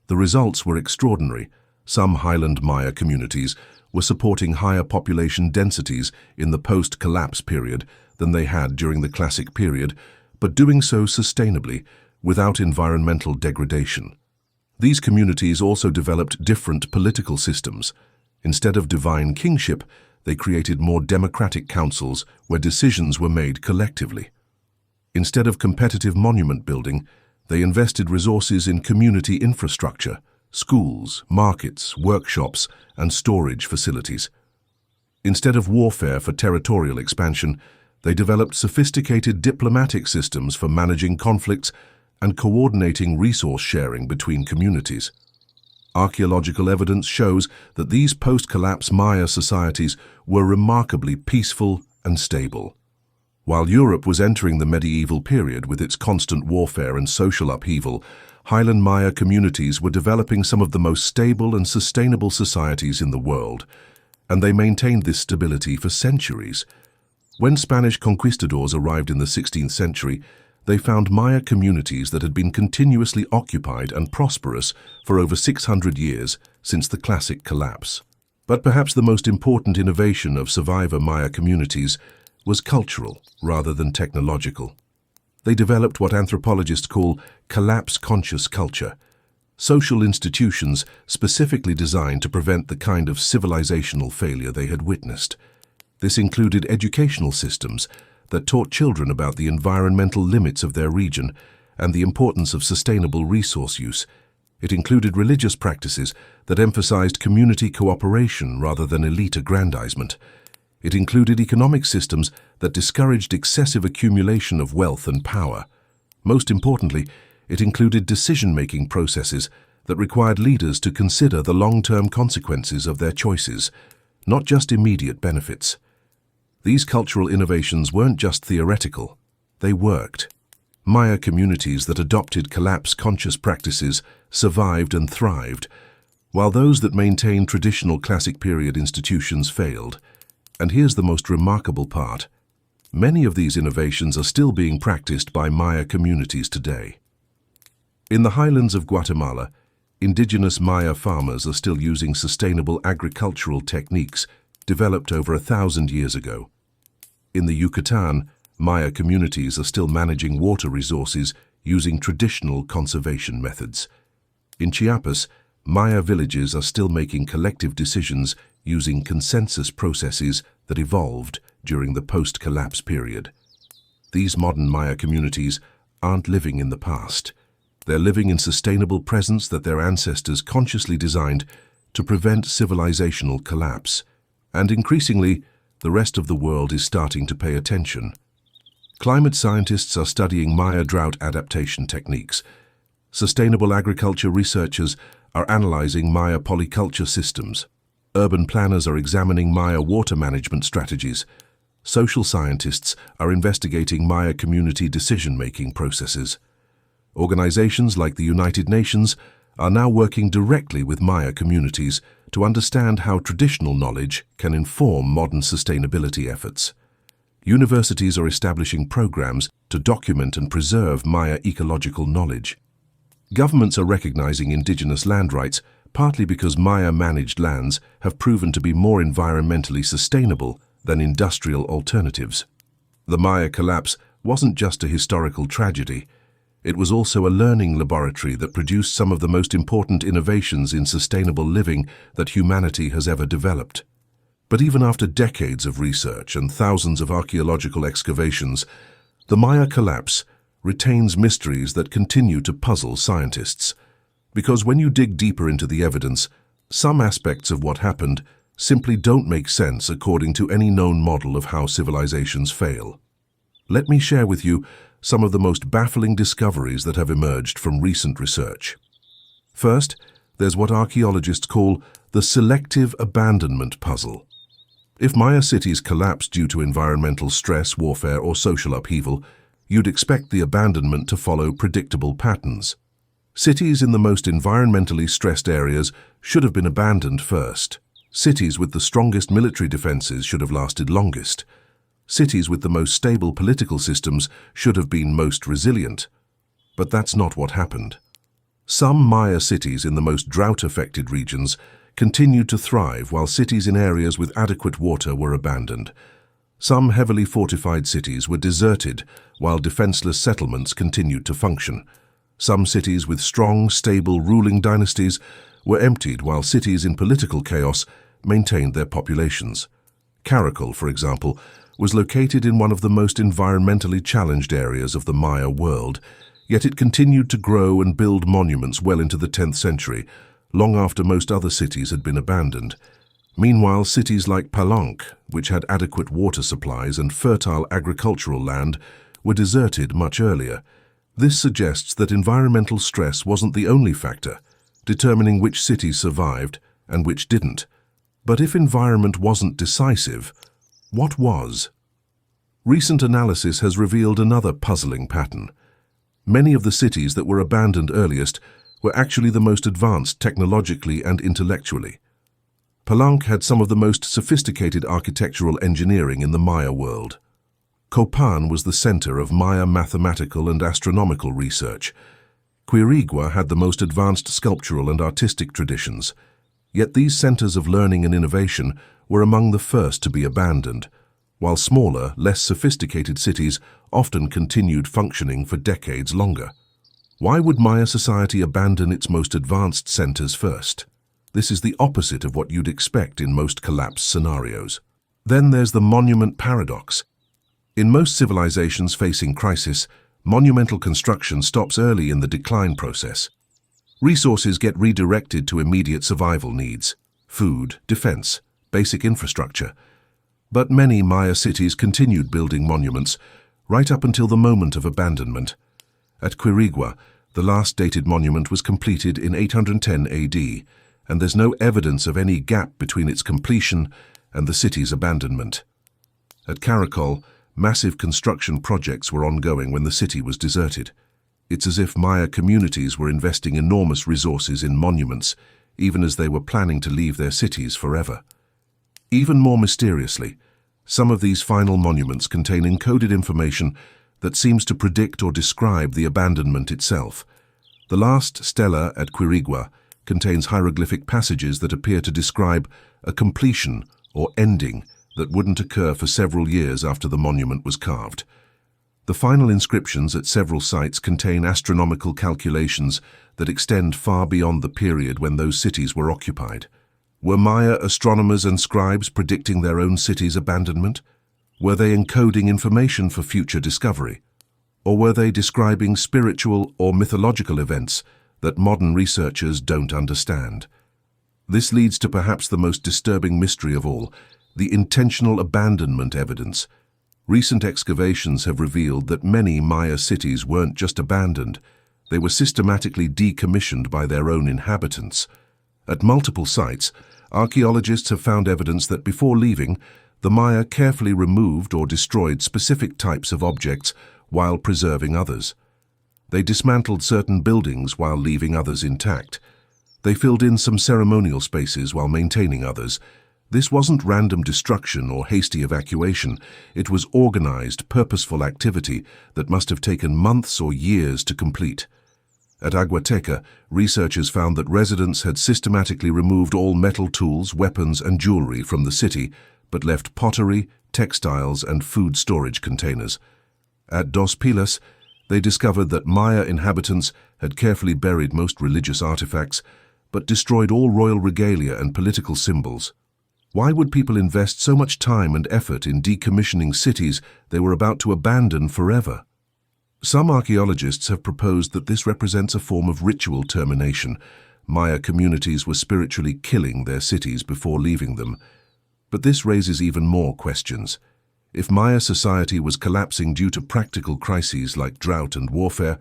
The results were extraordinary. Some Highland Maya communities were supporting higher population densities in the post-collapse period than they had during the Classic period, but doing so sustainably, without environmental degradation. These communities also developed different political systems. Instead of divine kingship, they created more democratic councils where decisions were made collectively. Instead of competitive monument building, they invested resources in community infrastructure, schools, markets, workshops, and storage facilities. Instead of warfare for territorial expansion, they developed sophisticated diplomatic systems for managing conflicts and coordinating resource sharing between communities. Archaeological evidence shows that these post-collapse Maya societies were remarkably peaceful and stable. While Europe was entering the medieval period with its constant warfare and social upheaval, Highland Maya communities were developing some of the most stable and sustainable societies in the world, and they maintained this stability for centuries. When Spanish conquistadors arrived in the 16th century, they found Maya communities that had been continuously occupied and prosperous for over 600 years since the Classic collapse. But perhaps the most important innovation of survivor Maya communities was cultural rather than technological. They developed what anthropologists call collapse-conscious culture, social institutions specifically designed to prevent the kind of civilizational failure they had witnessed. This included educational systems that taught children about the environmental limits of their region and the importance of sustainable resource use. It included religious practices that emphasized community cooperation rather than elite aggrandizement. It included economic systems that discouraged excessive accumulation of wealth and power. Most importantly, it included decision-making processes that required leaders to consider the long-term consequences of their choices, not just immediate benefits. These cultural innovations weren't just theoretical, they worked. Maya communities that adopted collapse-conscious practices survived and thrived, while those that maintained traditional Classic period institutions failed. And here's the most remarkable part. Many of these innovations are still being practiced by Maya communities today. In the highlands of Guatemala, indigenous Maya farmers are still using sustainable agricultural techniques developed over 1,000 years ago. In the Yucatan, Maya communities are still managing water resources using traditional conservation methods. In Chiapas, Maya villages are still making collective decisions using consensus processes that evolved during the post-collapse period. These modern Maya communities aren't living in the past. They're living in sustainable presence that their ancestors consciously designed to prevent civilizational collapse. And increasingly, the rest of the world is starting to pay attention. Climate scientists are studying Maya drought adaptation techniques. Sustainable agriculture researchers are analyzing Maya polyculture systems. Urban planners are examining Maya water management strategies. Social scientists are investigating Maya community decision-making processes. Organizations like the United Nations are now working directly with Maya communities to understand how traditional knowledge can inform modern sustainability efforts. Universities are establishing programs to document and preserve Maya ecological knowledge. Governments are recognizing indigenous land rights, partly because Maya-managed lands have proven to be more environmentally sustainable than industrial alternatives. The Maya collapse wasn't just a historical tragedy. It was also a learning laboratory that produced some of the most important innovations in sustainable living that humanity has ever developed. But even after decades of research and thousands of archaeological excavations, the Maya collapse retains mysteries that continue to puzzle scientists. Because when you dig deeper into the evidence, some aspects of what happened simply don't make sense according to any known model of how civilizations fail. Let me share with you some of the most baffling discoveries that have emerged from recent research. First, there's what archaeologists call the selective abandonment puzzle. If Maya cities collapsed due to environmental stress, warfare, or social upheaval, you'd expect the abandonment to follow predictable patterns. Cities in the most environmentally stressed areas should have been abandoned first. Cities with the strongest military defenses should have lasted longest. Cities with the most stable political systems should have been most resilient. But that's not what happened. Some Maya cities in the most drought-affected regions continued to thrive, while cities in areas with adequate water were abandoned. Some heavily fortified cities were deserted, while defenseless settlements continued to function. Some cities with strong, stable ruling dynasties were emptied, while cities in political chaos maintained their populations. Caracal, for example, was located in one of the most environmentally challenged areas of the Maya world, yet it continued to grow and build monuments well into the 10th century, long after most other cities had been abandoned. Meanwhile, cities like Palenque, which had adequate water supplies and fertile agricultural land, were deserted much earlier. This suggests that environmental stress wasn't the only factor determining which cities survived and which didn't. But if environment wasn't decisive, what was? Recent analysis has revealed another puzzling pattern. Many of the cities that were abandoned earliest were actually the most advanced technologically and intellectually. Palenque had some of the most sophisticated architectural engineering in the Maya world. Copan was the center of Maya mathematical and astronomical research. Quirigua had the most advanced sculptural and artistic traditions. Yet these centers of learning and innovation were among the first to be abandoned, while smaller, less sophisticated cities often continued functioning for decades longer. Why would Maya society abandon its most advanced centers first? This is the opposite of what you'd expect in most collapse scenarios. Then there's the monument paradox. In most civilizations facing crisis, monumental construction stops early in the decline process. Resources get redirected to immediate survival needs: food, defense, basic infrastructure. But many Maya cities continued building monuments right up until the moment of abandonment. At Quirigua, the last dated monument was completed in 810 AD, and there's no evidence of any gap between its completion and the city's abandonment. At Caracal, massive construction projects were ongoing when the city was deserted. It's as if Maya communities were investing enormous resources in monuments, even as they were planning to leave their cities forever. Even more mysteriously, some of these final monuments contain encoded information that seems to predict or describe the abandonment itself. The last stela at Quirigua contains hieroglyphic passages that appear to describe a completion or ending that wouldn't occur for several years after the monument was carved. The final inscriptions at several sites contain astronomical calculations that extend far beyond the period when those cities were occupied. Were Maya astronomers and scribes predicting their own city's abandonment? Were they encoding information for future discovery? Or were they describing spiritual or mythological events that modern researchers don't understand? This leads to perhaps the most disturbing mystery of all: the intentional abandonment evidence. Recent excavations have revealed that many Maya cities weren't just abandoned, they were systematically decommissioned by their own inhabitants. At multiple sites, archaeologists have found evidence that before leaving, the Maya carefully removed or destroyed specific types of objects while preserving others. They dismantled certain buildings while leaving others intact. They filled in some ceremonial spaces while maintaining others. This wasn't random destruction or hasty evacuation. It was organized, purposeful activity that must have taken months or years to complete. At Aguateca, researchers found that residents had systematically removed all metal tools, weapons, and jewelry from the city, but left pottery, textiles, and food storage containers. At Dos Pilas, they discovered that Maya inhabitants had carefully buried most religious artifacts, but destroyed all royal regalia and political symbols. Why would people invest so much time and effort in decommissioning cities they were about to abandon forever? Some archaeologists have proposed that this represents a form of ritual termination. Maya communities were spiritually killing their cities before leaving them. But this raises even more questions. If Maya society was collapsing due to practical crises like drought and warfare,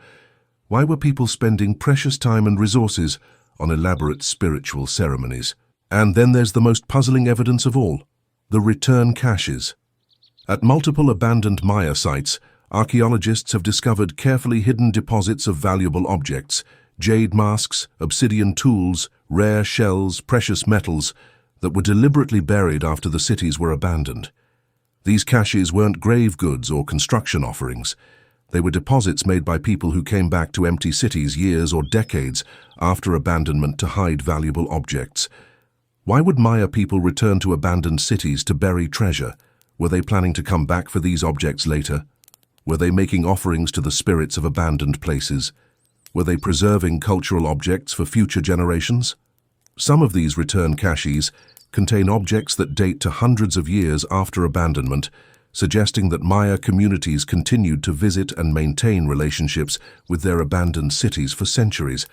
why were people spending precious time and resources on elaborate spiritual ceremonies? And then there's the most puzzling evidence of all, the return caches. At multiple abandoned Maya sites, archaeologists have discovered carefully hidden deposits of valuable objects, jade masks, obsidian tools, rare shells, precious metals, that were deliberately buried after the cities were abandoned. These caches weren't grave goods or construction offerings. They were deposits made by people who came back to empty cities years or decades after abandonment to hide valuable objects. Why would Maya people return to abandoned cities to bury treasure? Were they planning to come back for these objects later? Were they making offerings to the spirits of abandoned places? Were they preserving cultural objects for future generations? Some of these return caches contain objects that date to hundreds of years after abandonment, suggesting that Maya communities continued to visit and maintain relationships with their abandoned cities for centuries.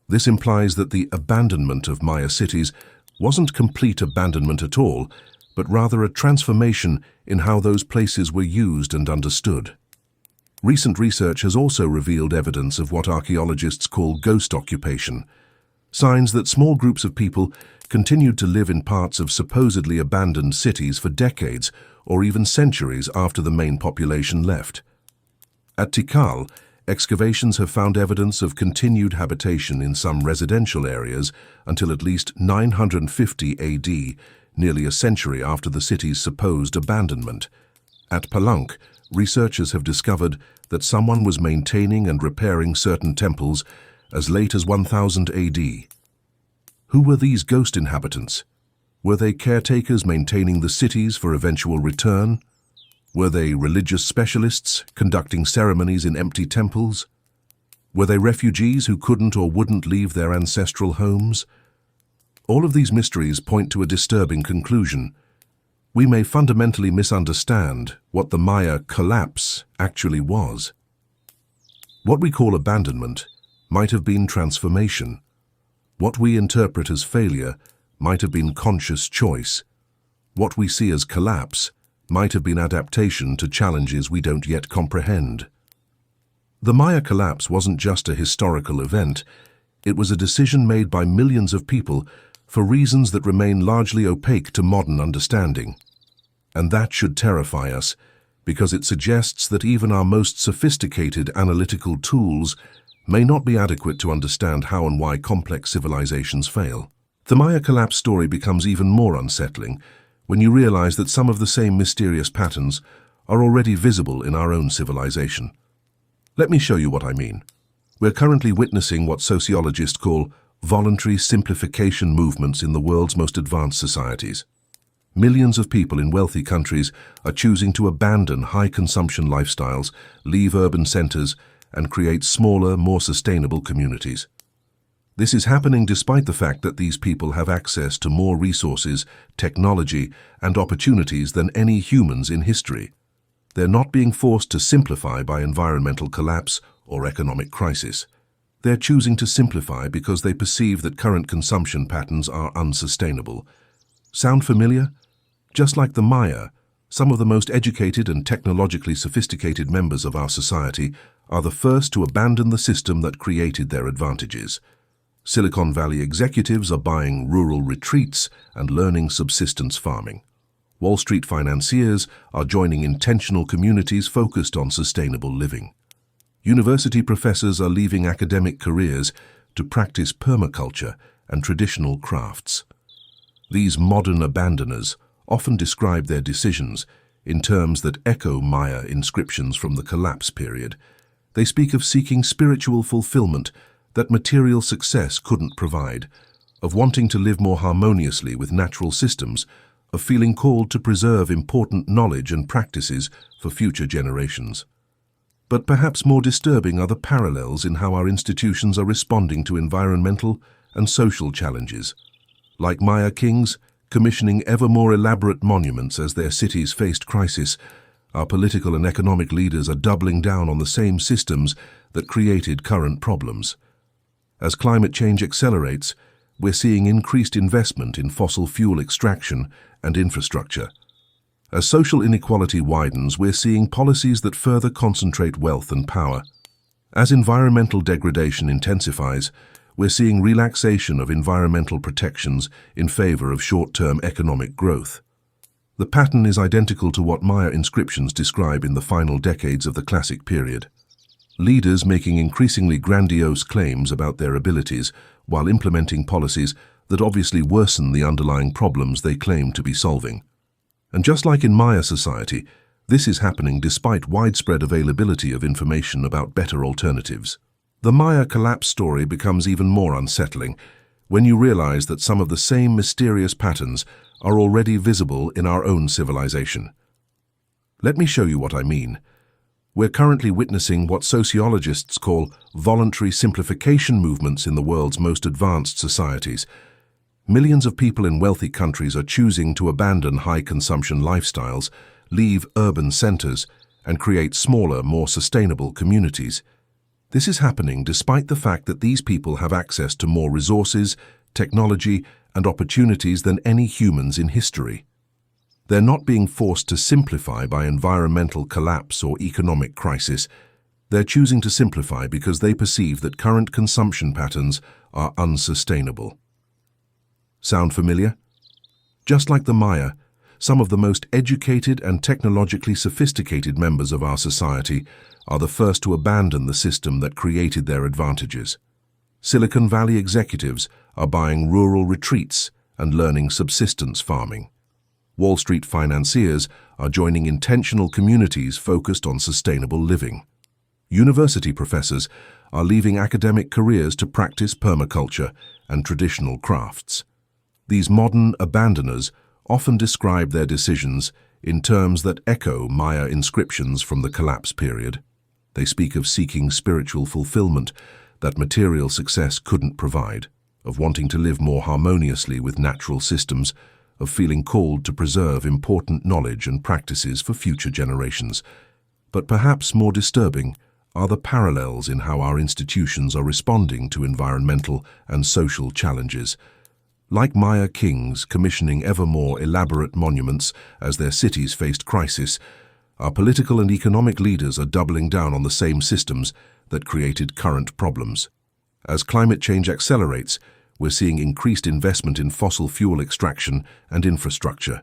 This implies that the abandonment of Maya cities wasn't complete abandonment at all, but rather a transformation in how those places were used and understood. Recent research has also revealed evidence of what archaeologists call ghost occupation, signs that small groups of people continued to live in parts of supposedly abandoned cities for decades or even centuries after the main population left. At Tikal, excavations have found evidence of continued habitation in some residential areas until at least 950 AD, nearly a century after the city's supposed abandonment. At Palenque, researchers have discovered that someone was maintaining and repairing certain temples as late as 1000 AD. Who were these ghost inhabitants? Were they caretakers maintaining the cities for eventual return? Were they religious specialists conducting ceremonies in empty temples? Were they refugees who couldn't or wouldn't leave their ancestral homes? All of these mysteries point to a disturbing conclusion. We may fundamentally misunderstand what the Maya collapse actually was. What we call abandonment might have been transformation. What we interpret as failure might have been conscious choice. What we see as collapse might have been adaptation to challenges we don't yet comprehend. The Maya collapse wasn't just a historical event. It was a decision made by millions of people for reasons that remain largely opaque to modern understanding. And that should terrify us, because it suggests that even our most sophisticated analytical tools may not be adequate to understand how and why complex civilizations fail. The Maya collapse story becomes even more unsettling when you realize that some of the same mysterious patterns are already visible in our own civilization. Let me show you what I mean. We're currently witnessing what sociologists call voluntary simplification movements in the world's most advanced societies. Millions of people in wealthy countries are choosing to abandon high-consumption lifestyles, leave urban centers, and create smaller, more sustainable communities. This is happening despite the fact that these people have access to more resources, technology, and opportunities than any humans in history. They're not being forced to simplify by environmental collapse or economic crisis. They're choosing to simplify because they perceive that current consumption patterns are unsustainable. Sound familiar? Just like the Maya, some of the most educated and technologically sophisticated members of our society are the first to abandon the system that created their advantages. Silicon Valley executives are buying rural retreats and learning subsistence farming. Wall Street financiers are joining intentional communities focused on sustainable living. University professors are leaving academic careers to practice permaculture and traditional crafts. These modern abandoners often describe their decisions in terms that echo Maya inscriptions from the collapse period. They speak of seeking spiritual fulfillment that material success couldn't provide, of wanting to live more harmoniously with natural systems, of feeling called to preserve important knowledge and practices for future generations. But perhaps more disturbing are the parallels in how our institutions are responding to environmental and social challenges. Like Maya kings, commissioning ever more elaborate monuments as their cities faced crisis, our political and economic leaders are doubling down on the same systems that created current problems. As climate change accelerates, we're seeing increased investment in fossil fuel extraction and infrastructure. As social inequality widens, we're seeing policies that further concentrate wealth and power. As environmental degradation intensifies, we're seeing relaxation of environmental protections in favor of short-term economic growth. The pattern is identical to what Maya inscriptions describe in the final decades of the Classic period. Leaders making increasingly grandiose claims about their abilities while implementing policies that obviously worsen the underlying problems they claim to be solving. And just like in Maya society, this is happening despite widespread availability of information about better alternatives. The Maya collapse story becomes even more unsettling when you realize that some of the same mysterious patterns are already visible in our own civilization. Let me show you what I mean. We're currently witnessing what sociologists call voluntary simplification movements in the world's most advanced societies. Millions of people in wealthy countries are choosing to abandon high-consumption lifestyles, leave urban centers, and create smaller, more sustainable communities. This is happening despite the fact that these people have access to more resources, technology, and opportunities than any humans in history. They're not being forced to simplify by environmental collapse or economic crisis. They're choosing to simplify because they perceive that current consumption patterns are unsustainable. Sound familiar? Just like the Maya, some of the most educated and technologically sophisticated members of our society are the first to abandon the system that created their advantages. Silicon Valley executives are buying rural retreats and learning subsistence farming. Wall Street financiers are joining intentional communities focused on sustainable living. University professors are leaving academic careers to practice permaculture and traditional crafts. These modern abandoners often describe their decisions in terms that echo Maya inscriptions from the collapse period. They speak of seeking spiritual fulfillment that material success couldn't provide, of wanting to live more harmoniously with natural systems, of feeling called to preserve important knowledge and practices for future generations. But perhaps more disturbing are the parallels in how our institutions are responding to environmental and social challenges. Like Maya kings commissioning ever more elaborate monuments as their cities faced crisis, our political and economic leaders are doubling down on the same systems that created current problems. As climate change accelerates, we're seeing increased investment in fossil fuel extraction and infrastructure.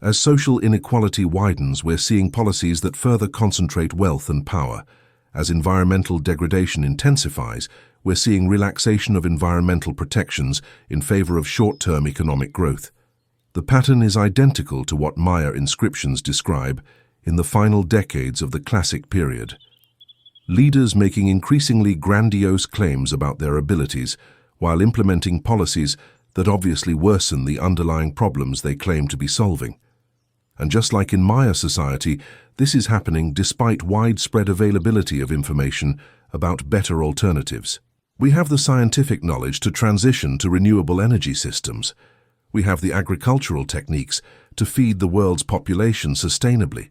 As social inequality widens, we're seeing policies that further concentrate wealth and power. As environmental degradation intensifies, we're seeing relaxation of environmental protections in favor of short-term economic growth. The pattern is identical to what Maya inscriptions describe in the final decades of the Classic period. Leaders making increasingly grandiose claims about their abilities while implementing policies that obviously worsen the underlying problems they claim to be solving. And just like in Maya society, this is happening despite widespread availability of information about better alternatives. We have the scientific knowledge to transition to renewable energy systems. We have the agricultural techniques to feed the world's population sustainably.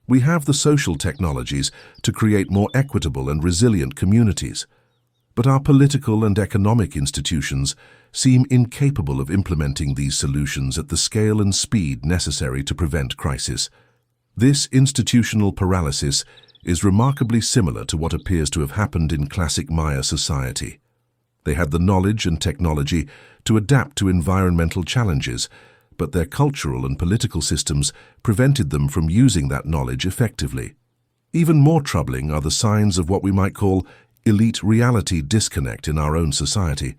We have the social technologies to create more equitable and resilient communities. But our political and economic institutions seem incapable of implementing these solutions at the scale and speed necessary to prevent crisis. This institutional paralysis is remarkably similar to what appears to have happened in classic Maya society. They had the knowledge and technology to adapt to environmental challenges, but their cultural and political systems prevented them from using that knowledge effectively. Even more troubling are the signs of what we might call elite reality disconnect in our own society.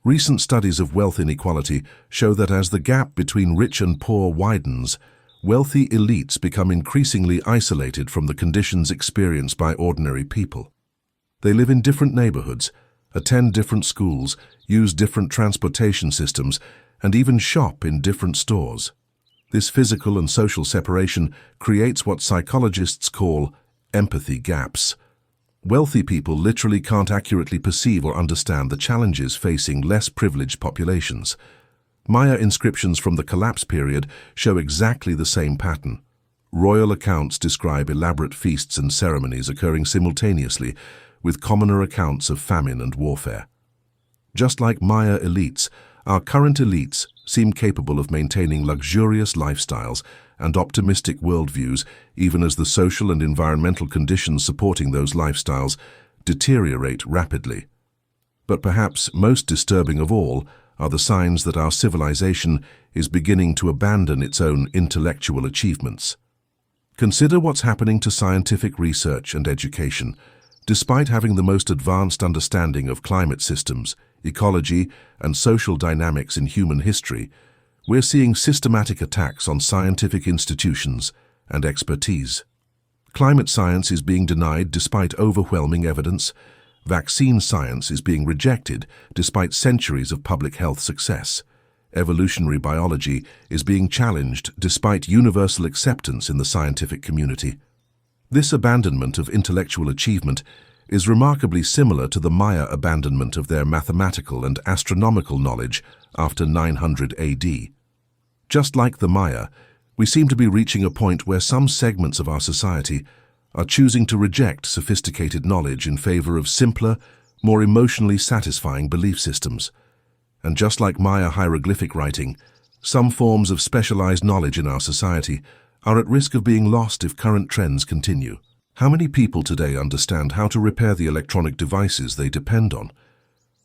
Recent studies of wealth inequality show that as the gap between rich and poor widens, wealthy elites become increasingly isolated from the conditions experienced by ordinary people. They live in different neighborhoods, attend different schools, use different transportation systems, and even shop in different stores. This physical and social separation creates what psychologists call empathy gaps. Wealthy people literally can't accurately perceive or understand the challenges facing less privileged populations. Maya inscriptions from the collapse period show exactly the same pattern. Royal accounts describe elaborate feasts and ceremonies occurring simultaneously, with commoner accounts of famine and warfare. Just like Maya elites, our current elites seem capable of maintaining luxurious lifestyles and optimistic worldviews even as the social and environmental conditions supporting those lifestyles deteriorate rapidly. But perhaps most disturbing of all are the signs that our civilization is beginning to abandon its own intellectual achievements. Consider what's happening to scientific research and education. Despite having the most advanced understanding of climate systems, ecology, and social dynamics in human history, we're seeing systematic attacks on scientific institutions and expertise. Climate science is being denied despite overwhelming evidence. Vaccine science is being rejected despite centuries of public health success. Evolutionary biology is being challenged despite universal acceptance in the scientific community. This abandonment of intellectual achievement is remarkably similar to the Maya abandonment of their mathematical and astronomical knowledge after 900 AD. Just like the Maya, we seem to be reaching a point where some segments of our society are choosing to reject sophisticated knowledge in favor of simpler, more emotionally satisfying belief systems. And just like Maya hieroglyphic writing, some forms of specialized knowledge in our society are at risk of being lost if current trends continue. How many people today understand how to repair the electronic devices they depend on?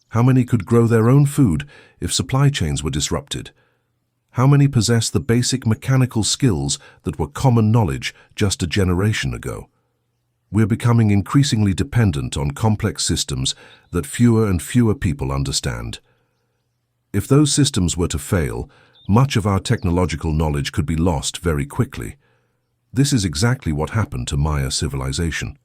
How many could grow their own food if supply chains were disrupted? How many possess the basic mechanical skills that were common knowledge just a generation ago? We're becoming increasingly dependent on complex systems that fewer and fewer people understand. If those systems were to fail, much of our technological knowledge could be lost very quickly. This is exactly what happened to Maya civilization.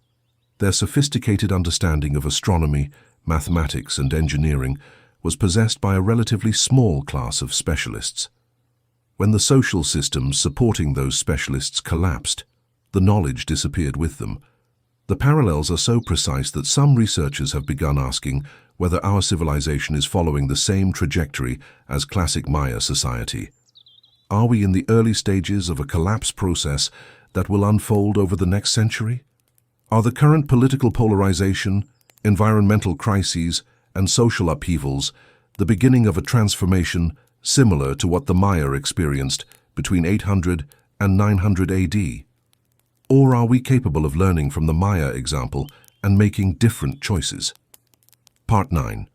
Their sophisticated understanding of astronomy, mathematics, and engineering was possessed by a relatively small class of specialists. When the social systems supporting those specialists collapsed, the knowledge disappeared with them. The parallels are so precise that some researchers have begun asking whether our civilization is following the same trajectory as classic Maya society. Are we in the early stages of a collapse process that will unfold over the next century? Are the current political polarization, environmental crises, and social upheavals the beginning of a transformation similar to what the Maya experienced between 800 and 900 AD? Or are we capable of learning from the Maya example and making different choices? Part 9.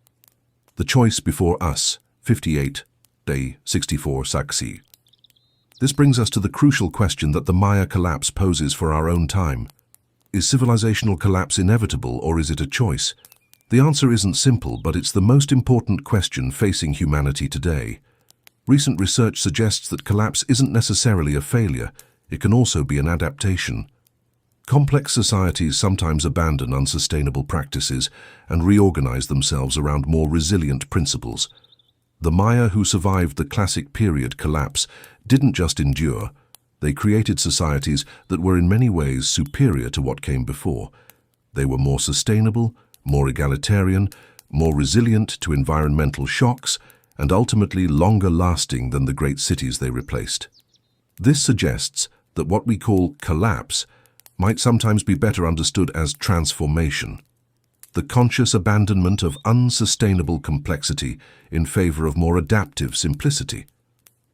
The Choice Before Us, 58, Day 64 Saksi. This brings us to the crucial question that the Maya collapse poses for our own time. Is civilizational collapse inevitable, or is it a choice? The answer isn't simple, but it's the most important question facing humanity today. Recent research suggests that collapse isn't necessarily a failure. It can also be an adaptation. Complex societies sometimes abandon unsustainable practices and reorganize themselves around more resilient principles. The Maya who survived the classic period collapse didn't just endure. They created societies that were in many ways superior to what came before. They were more sustainable, more egalitarian, more resilient to environmental shocks, and ultimately longer lasting than the great cities they replaced. This suggests that what we call collapse might sometimes be better understood as transformation, the conscious abandonment of unsustainable complexity in favor of more adaptive simplicity.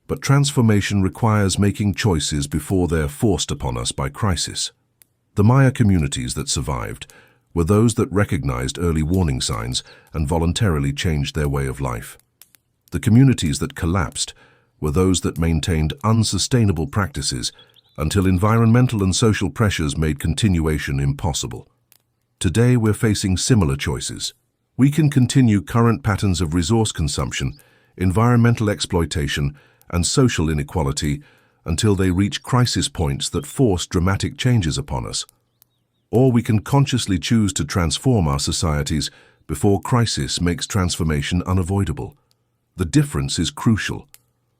But transformation requires making choices before they're forced upon us by crisis. The Maya communities that survived were those that recognized early warning signs and voluntarily changed their way of life. The communities that collapsed were those that maintained unsustainable practices until environmental and social pressures made continuation impossible. Today we're facing similar choices. We can continue current patterns of resource consumption, environmental exploitation, and social inequality until they reach crisis points that force dramatic changes upon us. Or we can consciously choose to transform our societies before crisis makes transformation unavoidable. The difference is crucial.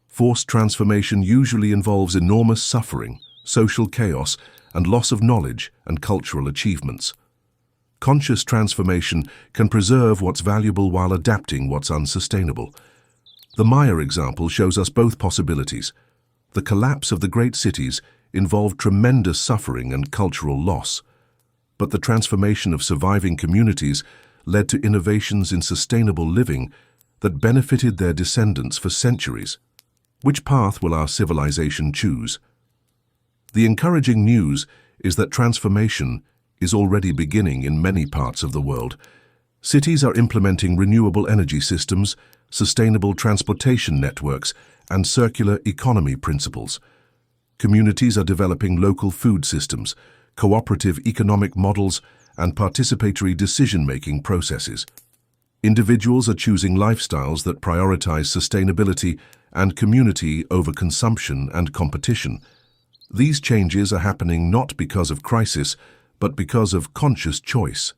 Forced transformation usually involves enormous suffering, social chaos, and loss of knowledge and cultural achievements. Conscious transformation can preserve what's valuable while adapting what's unsustainable. The Maya example shows us both possibilities. The collapse of the great cities involved tremendous suffering and cultural loss, but the transformation of surviving communities led to innovations in sustainable living that benefited their descendants for centuries. Which path will our civilization choose? The encouraging news is that transformation is already beginning in many parts of the world. Cities are implementing renewable energy systems, sustainable transportation networks, and circular economy principles. Communities are developing local food systems, cooperative economic models, and participatory decision-making processes. Individuals are choosing lifestyles that prioritize sustainability and community over consumption and competition. These changes are happening not because of crisis, but because of conscious choice.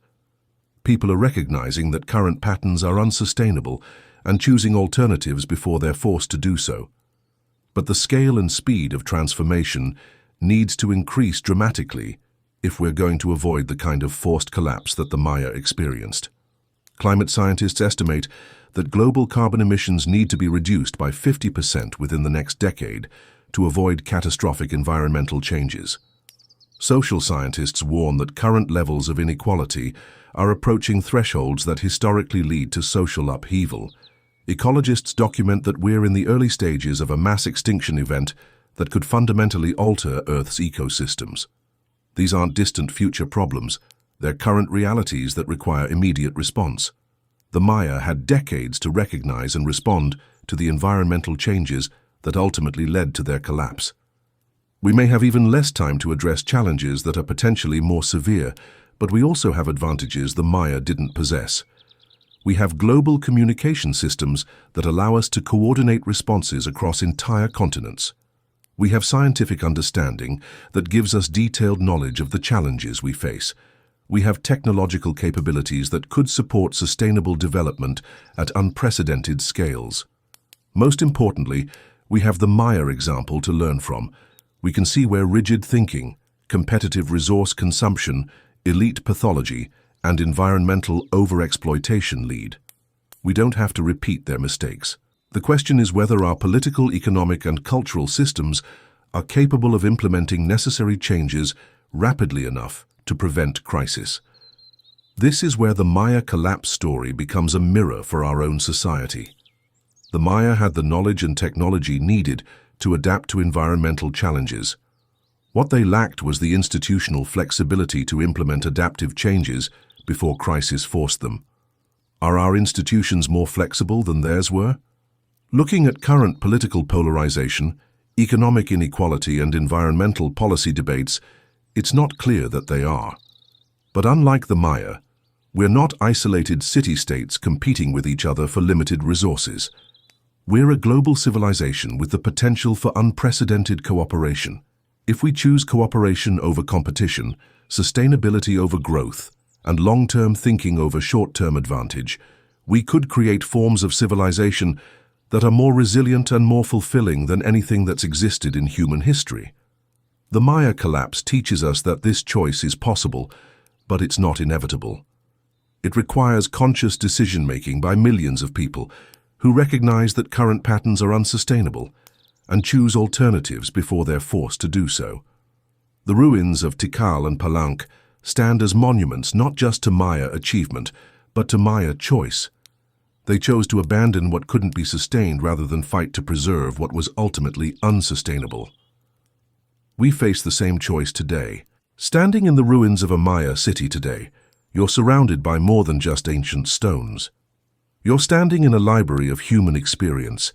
People are recognizing that current patterns are unsustainable and choosing alternatives before they're forced to do so. But the scale and speed of transformation needs to increase dramatically if we're going to avoid the kind of forced collapse that the Maya experienced. Climate scientists estimate that global carbon emissions need to be reduced by 50% within the next decade to avoid catastrophic environmental changes. Social scientists warn that current levels of inequality are approaching thresholds that historically lead to social upheaval. Ecologists document that we're in the early stages of a mass extinction event that could fundamentally alter Earth's ecosystems. These aren't distant future problems, they're current realities that require immediate response. The Maya had decades to recognize and respond to the environmental changes that ultimately led to their collapse. We may have even less time to address challenges that are potentially more severe, but we also have advantages the Maya didn't possess. We have global communication systems that allow us to coordinate responses across entire continents. We have scientific understanding that gives us detailed knowledge of the challenges we face. We have technological capabilities that could support sustainable development at unprecedented scales. Most importantly, we have the Maya example to learn from. We can see where rigid thinking, competitive resource consumption, elite pathology, and environmental overexploitation lead. We don't have to repeat their mistakes. The question is whether our political, economic, and cultural systems are capable of implementing necessary changes rapidly enough to prevent crisis. This is where the Maya collapse story becomes a mirror for our own society. The Maya had the knowledge and technology needed to adapt to environmental challenges. What they lacked was the institutional flexibility to implement adaptive changes before crisis forced them. Are our institutions more flexible than theirs were? Looking at current political polarization, economic inequality, and environmental policy debates, it's not clear that they are. But unlike the Maya, we're not isolated city-states competing with each other for limited resources. We're a global civilization with the potential for unprecedented cooperation. If we choose cooperation over competition, sustainability over growth, and long-term thinking over short-term advantage, we could create forms of civilization that are more resilient and more fulfilling than anything that's existed in human history. The Maya collapse teaches us that this choice is possible, but it's not inevitable. It requires conscious decision-making by millions of people who recognize that current patterns are unsustainable and choose alternatives before they're forced to do so. The ruins of Tikal and Palenque stand as monuments not just to Maya achievement, but to Maya choice. They chose to abandon what couldn't be sustained rather than fight to preserve what was ultimately unsustainable. We face the same choice today. Standing in the ruins of a Maya city today, you're surrounded by more than just ancient stones. You're standing in a library of human experience,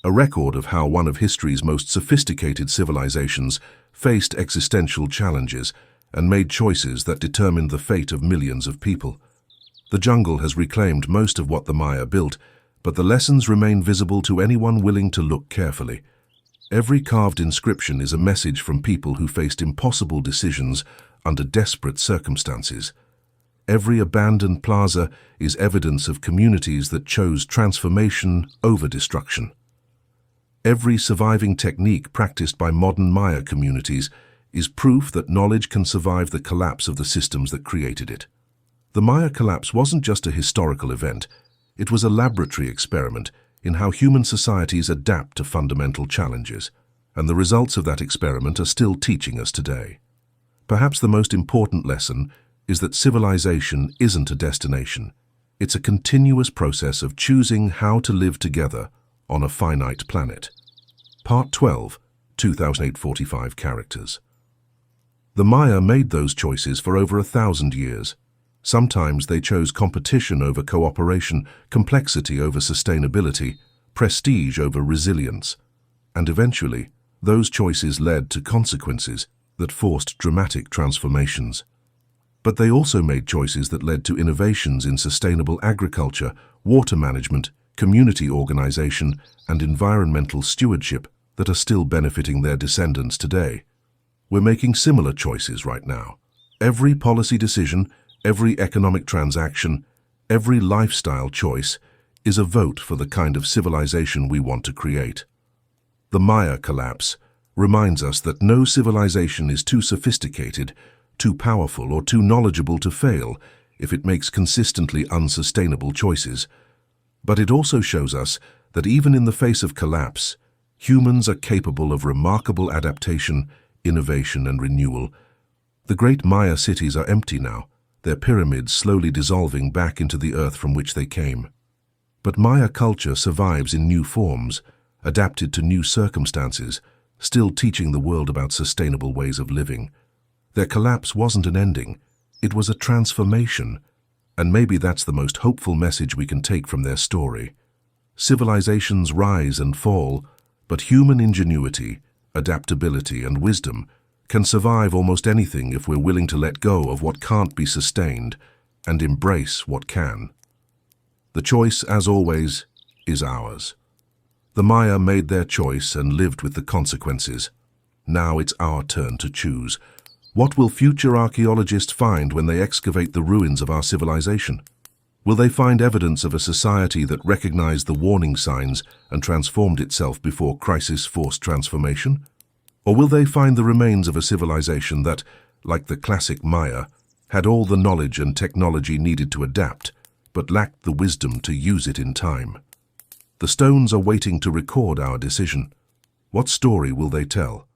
a record of how one of history's most sophisticated civilizations faced existential challenges and made choices that determined the fate of millions of people. The jungle has reclaimed most of what the Maya built, but the lessons remain visible to anyone willing to look carefully. Every carved inscription is a message from people who faced impossible decisions under desperate circumstances. Every abandoned plaza is evidence of communities that chose transformation over destruction. Every surviving technique practiced by modern Maya communities is proof that knowledge can survive the collapse of the systems that created it. The Maya collapse wasn't just a historical event, it was a laboratory experiment in how human societies adapt to fundamental challenges, and the results of that experiment are still teaching us today. Perhaps the most important lesson is that civilization isn't a destination. It's a continuous process of choosing how to live together on a finite planet. Part 12, 2045 characters. The Maya made those choices for over 1,000 years. Sometimes they chose competition over cooperation, complexity over sustainability, prestige over resilience. And eventually, those choices led to consequences that forced dramatic transformations. But they also made choices that led to innovations in sustainable agriculture, water management, community organization, and environmental stewardship that are still benefiting their descendants today. We're making similar choices right now. Every policy decision, every economic transaction, every lifestyle choice is a vote for the kind of civilization we want to create. The Maya collapse reminds us that no civilization is too sophisticated, too powerful, or too knowledgeable to fail if it makes consistently unsustainable choices. But it also shows us that even in the face of collapse, humans are capable of remarkable adaptation, innovation, and renewal. The great Maya cities are empty now, their pyramids slowly dissolving back into the earth from which they came. But Maya culture survives in new forms, adapted to new circumstances, still teaching the world about sustainable ways of living. Their collapse wasn't an ending, it was a transformation, and maybe that's the most hopeful message we can take from their story. Civilizations rise and fall, but human ingenuity, adaptability, and wisdom can survive almost anything if we're willing to let go of what can't be sustained and embrace what can. The choice, as always, is ours. The Maya made their choice and lived with the consequences. Now it's our turn to choose. What will future archaeologists find when they excavate the ruins of our civilization? Will they find evidence of a society that recognized the warning signs and transformed itself before crisis forced transformation? Or will they find the remains of a civilization that, like the classic Maya, had all the knowledge and technology needed to adapt, but lacked the wisdom to use it in time? The stones are waiting to record our decision. What story will they tell?